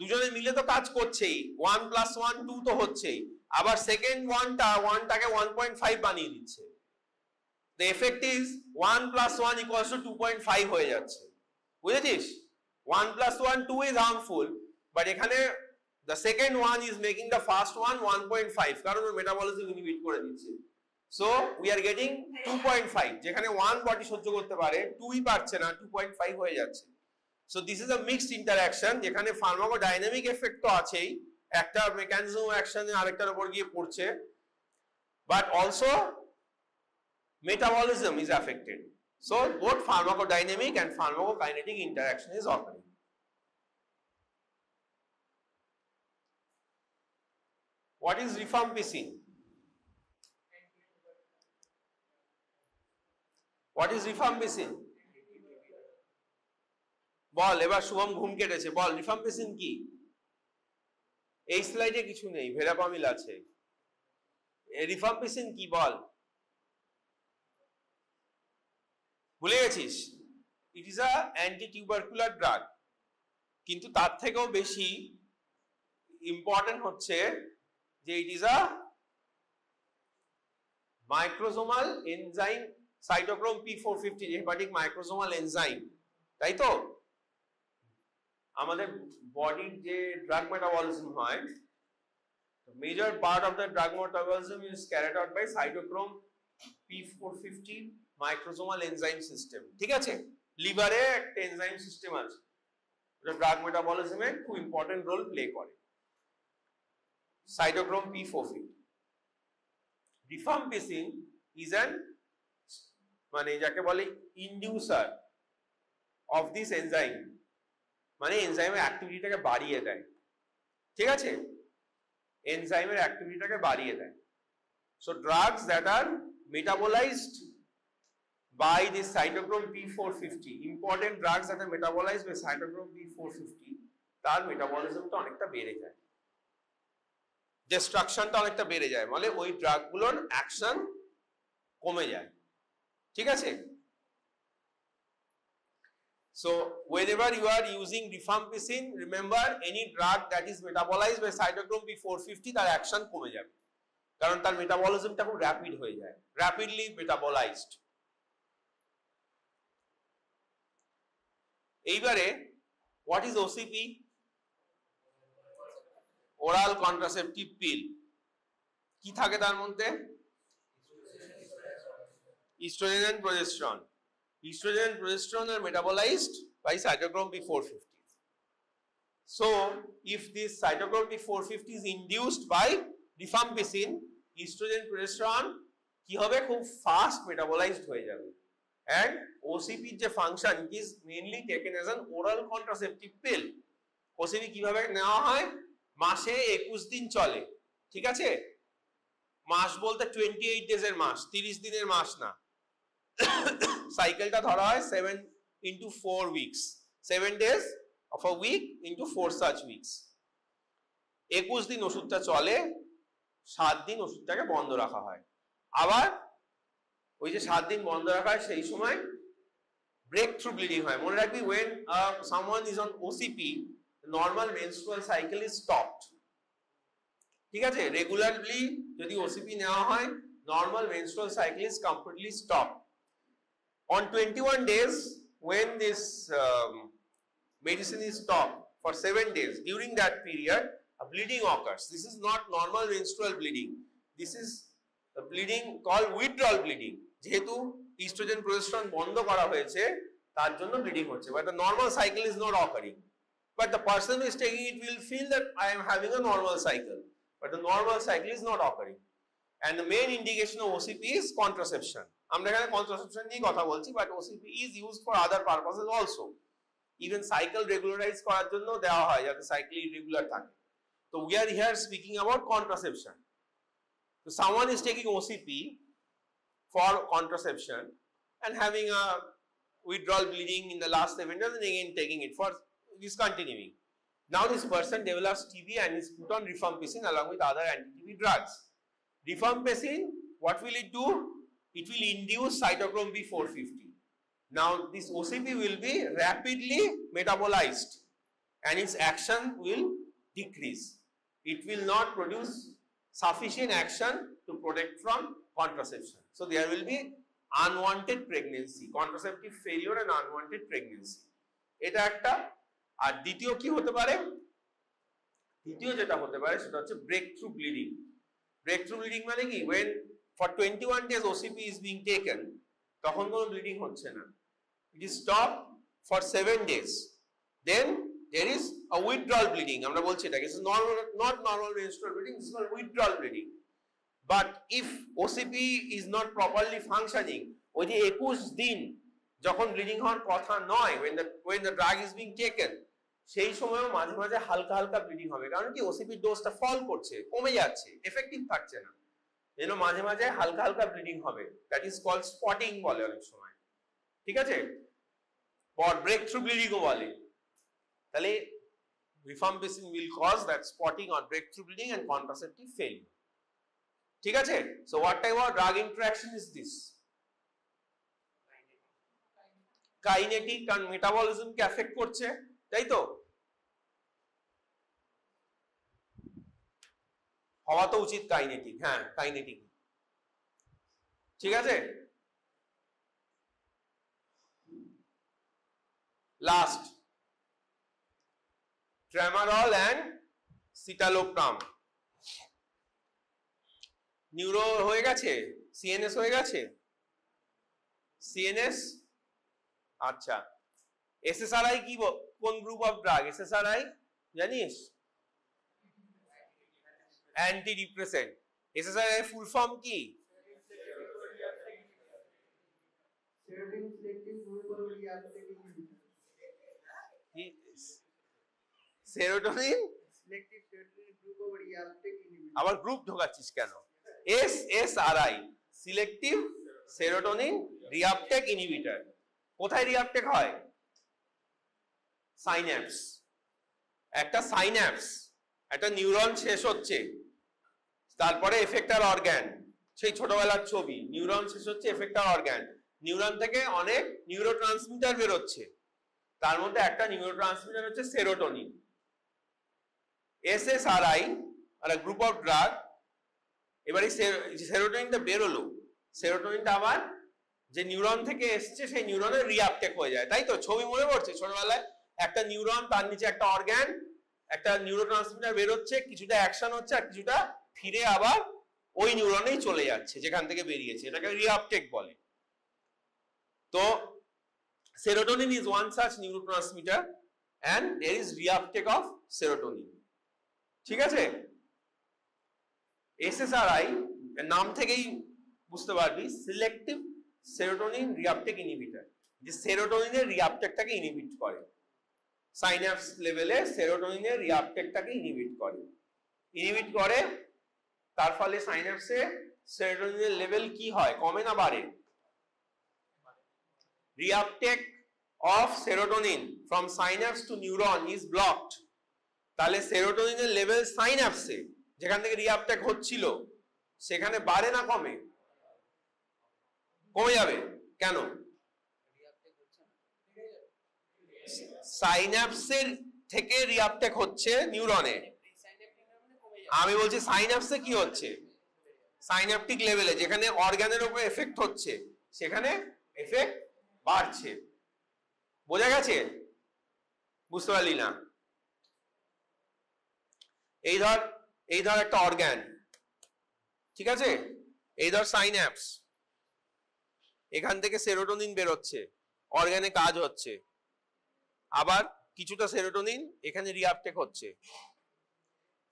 দুজনে মিলে তো কাজ করছেই, 1 + 1 2 তো হচ্ছেই, আবার সেকেন্ড ওয়ানটাকে 1.5 বানিয়ে দিচ্ছে। The effect is 1 + 1 = 2.5 হয়ে যাচ্ছে, বুঝেছিস? 1 + 1 2 is harmful, but এখানে the second one is making the first one 1.5, কারণ ওর মেটাবলিজম ইনহিবিট করে দিচ্ছে। So we are getting 2.5, যেখানে 1 বডি সহ্য করতে পারে, 2ই পারছে না, 2.5 হয়ে যাচ্ছে। So this is a mixed interaction, যেখানে ফার্মাকোডাইনামিক এফেক্ট তো আছেই, একটা মেকানিজম অ্যাকশনে আরেকটার উপর গিয়ে পড়ছে, but also metabolism is affected. So both pharmacodynamic and pharmacokinetic interaction is occurring. What is rifampicin? What is rifampicin? বল, এবার শুভম ঘুম কেটেছে, বল রিফাম্পিসিন কি? এই স্লাইডে কিছু নেই, verapamil আছে। রিফাম্পিসিন কি বল? ভুলে গেছিস? It is a anti tubercular drug, কিন্তু তার থেকেও বেশি ইম্পর্টেন্ট হচ্ছে যে it is a microsomal enzyme cytochrome P450 hepatic microsomal enzyme, তাই তো? আমাদের বডির যে ড্রাগ মেটাবলিজম হয়, major part of the drug metabolism is carried out by cytochrome P450 microsomal enzyme system, ঠিক আছে? লিভারে একটা এনজাইম সিস্টেম আছে, এটা ড্রাগ মেটাবলিজমে খুব ইম্পর্টেন্ট রোল প্লে করে, cytochrome P450. Rifampicin is an মানে যাকে বলে ইনডিউসার অফ দিস এনজাইম, মানে এনজাইমের অ্যাক্টিভিটিটাকে বাড়িয়ে দেয়, ঠিক আছে? এনজাইমের অ্যাক্টিভিটিটাকে বাড়িয়ে দেয়। So drugs that are metabolized by this cytochrome P450, important drugs that are metabolized by cytochrome P450, তার মেটাবলিজমটা অনেকটা বেড়ে যায়, ডিস্ট্রাকশনটা অনেকটা বেড়ে যায়, মানে ওই ড্রাগগুলোর অ্যাকশন কমে যায়, ঠিক আছে? So whenever you are using rifampicin, remember any drug that is metabolized by cytochrome P450 তার অ্যাকশন কমে যাবে, কারণ তার মেটাবলিজমটা খুব র্যাপিড হয়ে যায়, র্যাপিডলি মেটাবলাইজড। এইবারে what is OCP? Oral contraceptive pill. কি থাকে তার মধ্যে? Oestrogen and progesterone. Estrogen and progesterone are metabolized by cytochrome P450. So, if this cytochrome P450 is induced by rifampicin, estrogen progesterone কি হবে? খুব ফাস্ট মেটাবলাইজড হয়ে যাবে। And OCP যে function is mainly taken as an oral contraceptive pill. OCP কিভাবে নেওয়া হয়? মাসে 21 দিন চলে, ঠিক আছে? মাস বলতে 28 ডেজ এর মাস, 30 দিনের মাস না। সাইকেলটা ধরা হয় 7 into 4 weeks, 7 days of a week into 4 such weeks. 21 দিন ওষুধটা চলে, 7 দিন ওষুধটাকে বন্ধ রাখা হয়। আবার ওই যে 7 দিন বন্ধ রাখা হয় সেই সময় ব্রেক থ্রু ব্লিডিং হয়। মনে রাখবি, when someone is on OCP, the normal menstrual cycle is stopped, ঠিক আছে? রেগুলারলি যদি OCP নেওয়া হয়, normal menstrual cycle is completely stopped. On 21 days, when this medicine is stopped for 7 days, during that period, a bleeding occurs. This is not normal menstrual bleeding. This is a bleeding called withdrawal bleeding. যেহেতু estrogen progesterone বন্ধ করা হয়েছে, তার জন্য bleeding হচ্ছে, but the normal cycle is not occurring. But the person who is taking it will feel that I am having a normal cycle, but the normal cycle is not occurring. And the main indication of OCP is contraception. আমরা এখানে contraception নিয়ে কথা বলছি, but OCP is used for other purposes also. Even cycle regularize করার জন্য দেওয়া হয় যাতে সাইকেল ইরেগুলার থাকে। So we are here speaking about contraception. So someone is taking OCP for contraception and having a withdrawal bleeding in the last 7 days and again taking it for discontinuing. Now this person develops TB and is put on rifampicin along with other anti-TB drugs. Rifampicin, what will it do? It will induce cytochrome P450. Now this OCP will be rapidly metabolized and its action will decrease. It will not produce sufficient action to protect from contraception. So there will be unwanted pregnancy, contraceptive failure and unwanted pregnancy. এটা একটা। আর দ্বিতীয় কি হতে পারে? দ্বিতীয় যেটা হতে পারে সেটা হচ্ছে breakthrough bleeding. Breakthrough bleeding মানে কি? When for 21 days OCP is being taken, তখন কোনো ব্লিডিং হচ্ছে না, it is stopped for 7 days, then there is a withdrawal bleeding. আমরা বলছি এটাকে not normal menstrual bleeding, this is called withdrawal bleeding. But if OCP is not properly functioning, ওই যে 21 দিন যখন ব্লিডিং হওয়ার কথা নয়, when the drug is being taken, সেই সময়ও মাঝে মাঝে হালকা হালকা ব্লিডিং হবে, কারণ কি OCP ডোজটা ফল করছে, কমে যাচ্ছে, এফেক্টিভ থাকছে না, এজন্য মাঝে মাঝে হালকা হালকা ব্লিডিং হবে। দ্যাট ইজ কল্ড স্পটিং বলে অনেক সময়, ঠিক আছে? or breakthrough bleeding ও বলে। তাহলে rifampicin will cause that spotting or breakthrough bleeding and contraceptive failure, ঠিক আছে? So what type of drug interaction is this? Kinetic, কারণ মেটাবলিজমকে এফেক্ট করছে, তাই তো? হওয়া তো উচিত কাইনেটিক, হ্যাঁ কাইনেটিক, ঠিক আছে। Last tramadol and citalopram. Neuro হয়ে গেছে, সিএনএস হয়ে গেছে, সিএনএস। আচ্ছা, এসএসআরআই কি, কোন গ্রুপ অফ ড্রাগ? এসএসআরআই জানিস? Anti depressant. SSRI full form কি? সেরোটোনিন আবার গ্রুপ ঢোকাচ্ছিস কেন? SSRI, selective serotonin reuptake inhibitor. কোথায় রিআপটেক হয়? সাইন্যাপস। একটা সাইন্যাপস, একটা নিউরন শেষ হচ্ছে, তারপরে এফেক্টর অর্গান, সেই ছোটবেলার ছবি, নিউরন শেষ হচ্ছে, এফেক্টর অর্গান, নিউরন থেকে অনেক নিউরোট্রান্সমিটার বেরোচ্ছে, তার মধ্যে একটা নিউরোট্রান্সমিটার হচ্ছে serotonin. SSRI are group of drug, এবারে সেরোটোনিনটা বেরোলো, সেরোটোনিনটা আবার যে নিউরন থেকে এসছে সেই নিউরনে রিআপটেক হয়ে যায়, তাই তো? ছবি মনে পড়ছে ছোটবেলায়, একটা নিউরন, তার নিচে একটা অর্গান, একটা নিউরোট্রান্সমিটার বেরোচ্ছে, কিছুটা অ্যাকশন হচ্ছে আর কিছুটা ফিরে আবার ওই নিউরনেই চলে যাচ্ছে যেখান থেকে বেরিয়েছে, এটাকে রিআপটেক বলে। তো serotonin is one such neurotransmitter and there is reuptake of serotonin, ঠিক আছে? SSRI এর নাম থেকেই বুঝতে পারবি, সিলেক্টিভ সেরোটোনিন রিআপটেক ইনহিবিটর, যে সেরোটোনিনের রিআপটেকটাকে ইনহিবিট করে, সাইন্যাপস লেভেলে সেরোটোনিনের রিআপটেকটাকে ইনহিবিট করে, তার ফলে সাইন্যাপসে সেরোটোনিনের লেভেল কি হয়? কমে না বাড়ে? reuptake of serotonin from synapse to neuron is blocked, তাহলে সেরোটোনিনের লেভেল সাইন্যাপসে যেখান থেকে রিআপটেক হচ্ছিল সেখানে বাড়ে না কমে? কমে যাবে। কেন? সাইন্যাপসের থেকে রিআপটেক হচ্ছে নিউরনে, আমি বলছি সাইন্যাপসে কি হচ্ছে? সাইন্যাপটিক লেভেলে যেখানে অর্গানের উপর এফেক্ট হচ্ছে সেখানে এফেক্ট বাড়ছে। বোঝা গেছে? বুঝতে পারলি না? এই ধর একটা অর্গান, ঠিক আছে, এই ধর সাইন্যাপস, এখান থেকে সেরোটোনিন বেরোচ্ছে, অর্গানে কাজ হচ্ছে, আবার কিছুটা সেরোটোনিন এখানে রিআপটেক হচ্ছে,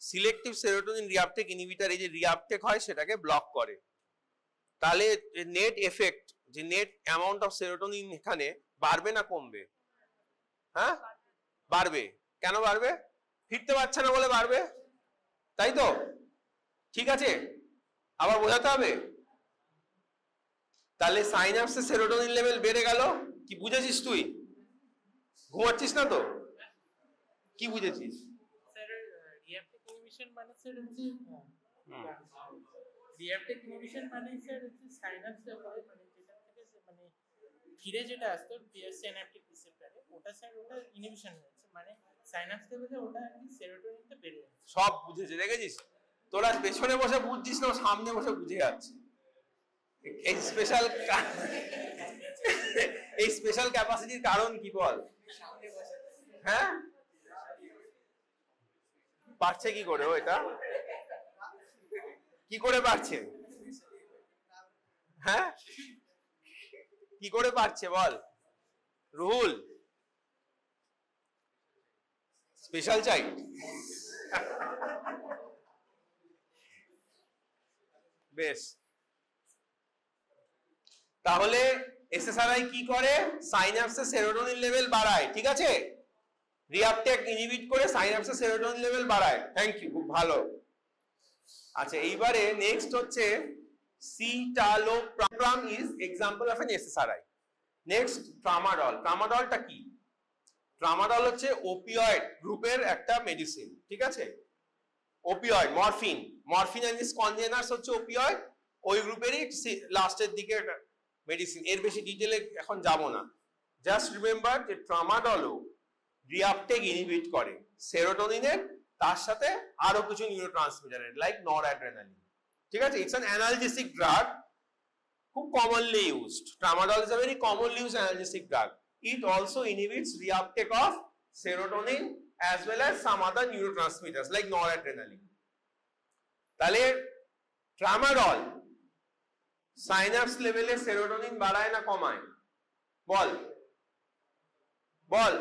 সিলেক্টিভ সেরোটোনিন রিআপটেক ইনহিবিটর এই যে রিআপটেক হয় সেটাকে ব্লক করে, তাহলে নেট এফেক্ট, যে নেট অ্যামাউন্ট অফ সেরোটোনিন এখানে বাড়বে না কমবে? হ্যাঁ বাড়বে। কেন বাড়বে? ফিরতে পারছে না বলে বাড়বে, তাই তো? ঠিক আছে, আবার বোঝাতে হবে। তাহলে সাইন্যাপসে সেরোটোনিন লেভেল বেড়ে গেল, কি বুঝেছিস তুই? ঘুমাচ্ছিস না তো? কি বুঝেছিস? স্যার রিঅ্যাক্টিভ ইনহিবিশন মানে স্যার হচ্ছে রিঅ্যাক্টিভ ইনহিবিশন মানে স্যার হচ্ছে সাইন্যাপস লেভেলে, মানে যেটা থেকে মানে ফিরে যেটা আসতো সিনাপটিক রিসেপ্টরে, ওটা স্যার ওটা ইনহিবিশন হয়েছে, মানে সাইন্যাপস লেভেলে ওটা আর কি সেরোটোনিনটা বেড়ে যাচ্ছে। সব বুঝেছে, দেখেছিস? তোরা পেছনে বসে বুঝছিস না, সামনে বসে বুঝে যাচ্ছে। এই স্পেশাল ক্যাপাসিটির কারণ কি বল? হ্যাঁ পারছে কি করে? এটা কি করে পারছে? হ্যাঁ কি করে পারছে বল রুহুল? Special child. বেশ, তাহলে এসএসআরআই কি করে? সাইন্যাপসে সেরোটোনিন লেভেল বাড়ায়, ঠিক আছে, রিআপটেক ইনহিবিট করে সাইন্যাপসে সেরোটোনিন লেভেল বাড়ায়। থ্যাংক ইউ, খুব ভালো। আচ্ছা, এইবারে নেক্সট হচ্ছে citalopram is example of an SSRI. Next tramadol. ট্রামাডলটা কি? ট্রামাডল হচ্ছে ওপিয়েড গ্রুপের একটা মেডিসিন, ঠিক আছে, opioid, morphine, morphine and its congeners হচ্ছে ওপিয়েড, ওই গ্রুপেরই লাস্টের দিকে মেডিসিন। এর বেশি ডিটেইলে এখন যাব না, জাস্ট রিমেম্বার যে ট্রামাডলও রিআপটেক ইনহিবিট করে সেরোটোনিনের, তার সাথে আরো কিছু নিউরোট্রান্সমিটারের লাইক নরঅ্যাড্রেনালিন। ঠিক আছে, ইটস অ্যান অ্যানালজেসিক ড্রাগ, খুব commonly used. Tramadol is a very commonly used analgesic drug. It also inhibits reuptake of serotonin as well as some other neurotransmitters like noradrenaline. তাহলে tramadol Synapse লেভেলে serotonin বাড়ায় না কমায়? বল বল,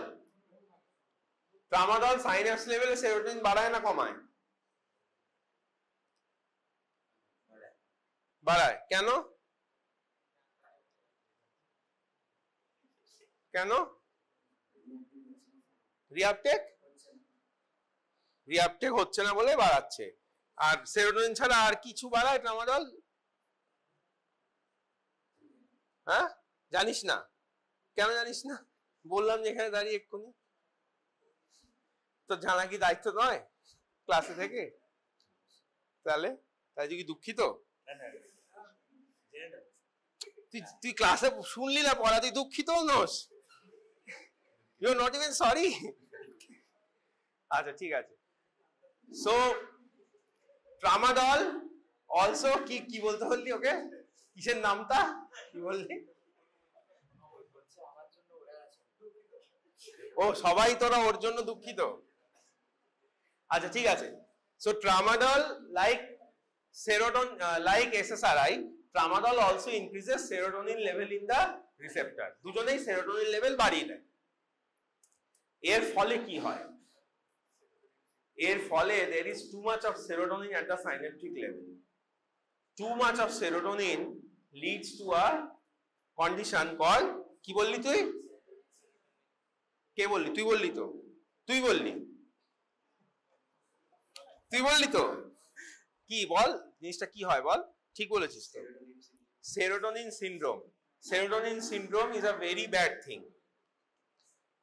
tramadol Synapse লেভেলে serotonin বাড়ায় না কমায়? বাড়ায়। কেন? কেন? রিআপটেক হচ্ছে না বলে বাড়াচ্ছে। আর সেরোটোনিন ছাড়া আর কিছু বাড়ায় ট্রামাডল? হ্যাঁ, জানিস না? কেন জানিস না? বললাম যে এখানে দাঁড়িয়ে এক্ষুনি। তো জানা কি দায়িত্ব নয় ক্লাসে থেকে? তাহলে তাই কি দুঃখিত? তুই ক্লাসে শুনলি না পড়া, তুই দুঃখিত নস? You are not even sorry? আচ্ছা ঠিক আছে। সো ট্রামাডল অলসো কি বলতে বললি ওকে? কিসের নামটা কি বললি? ও সবাই তোরা ওর জন্য দুঃখিত? আচ্ছা ঠিক আছে। So tramadol like like SSRI, tramadol also increases serotonin level in the receptor. দুজনেই serotonin level বাড়িয়ে দেয়। এর ফলে কি হয়? এর ফলে there is too much of serotonin at the synaptic level. Too much of serotonin leads to a condition called, কি বললি তুই? কে বললি? তুই বললি তো? তুই বললি তো? কি বল জিনিসটা কি হয় বল? ঠিক বলেছিস তো, serotonin syndrome. Serotonin syndrome is a very bad thing.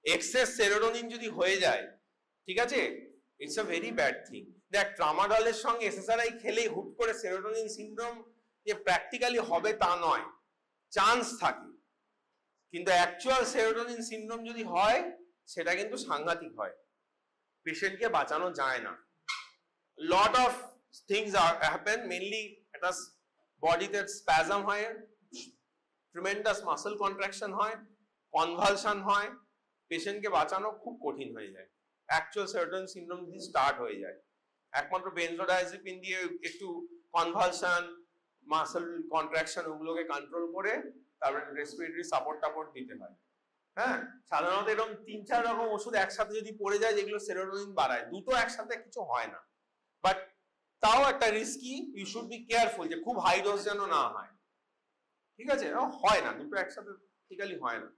Excess serotonin যদি হয়ে যায়, ঠিক আছে, it's a very bad thing. দেখ, ট্রামাডলের সঙ্গে এসএসআরআই খেলেই হুট করে সেরোটোনিন সিনড্রোম যে প্র্যাকটিক্যালি হবে তা নয়, চান্স থাকে। কিন্তু অ্যাকচুয়াল সেরোটোনিন সিনড্রোম যদি হয়, সেটা কিন্তু সাংঘাতিক হয়, পেশেন্টকে বাঁচানো যায় না। Lot of things happen, mainly একটা বডিতে স্প্যাজম হয়, ট্রিমেন্ডাস মাসল কন্ট্রাকশন হয়, কনভালশন হয়, পেশেন্টকে বাঁচানো খুব কঠিন হয়ে যায় অ্যাকচুয়াল সেরোটোনিন সিনড্রোম যদি স্টার্ট হয়ে যায়। একমাত্র বেনজোডায়াজেপিন দিয়ে একটু কনভালশন, মাসল কন্ট্রাকশন ওগুলোকে কন্ট্রোল করে তারপরে রেসপিরেটরি সাপোর্ট দিতে হয়। হ্যাঁ, সাধারণত এরকম 3-4 রকম ওষুধ একসাথে যদি পড়ে যায় যেগুলো সেরোটোনিন বাড়ায়, দুটো একসাথে কিছু হয় না, বাট তাও একটা risky. You should be careful যে খুব হাই ডোজ যেন না হয়। ঠিক আছে, হয় না, দুটো একসাথে টিকালি হয় না।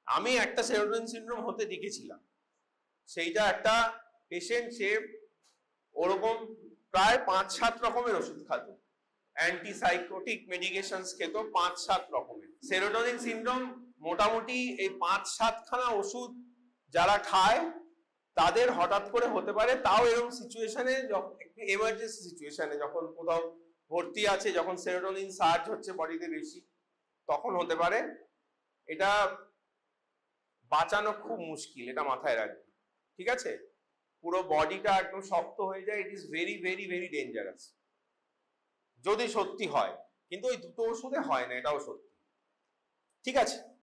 আমি একটা সেরোটোনিন সিনড্রোম হতে দেখেছিলাম। সেইটা একটা পেশেন্ট, সে ওরকম প্রায় 5-7 রকমের ওষুধ খেত, অ্যান্টিসাইকোটিক মেডিকেশনস খেত 5-7 রকমের। সেরোটোনিন সিনড্রোম মোটামুটি এই 5-7 খানা ওষুধ যারা খায় তাদের হঠাৎ করে হতে পারে, তাও এরকম সিচুয়েশনে, এমার্জেন্সি সিচুয়েশনে, যখন কোথাও ভর্তি আছে, যখন সেরোটোনিন সার্জ হচ্ছে বডিতে বেশি, তখন হতে পারে। এটা বাঁচানো খুব মুশকিল, এটা মাথায় রাখবে। ঠিক আছে, পুরো বডিটা একদম শক্ত হয়ে যায়। ইট is very very very dangerous যদি সত্যি হয়, কিন্তু ওই দুটো ওষুধে হয় না, এটাও সত্যি। ঠিক আছে।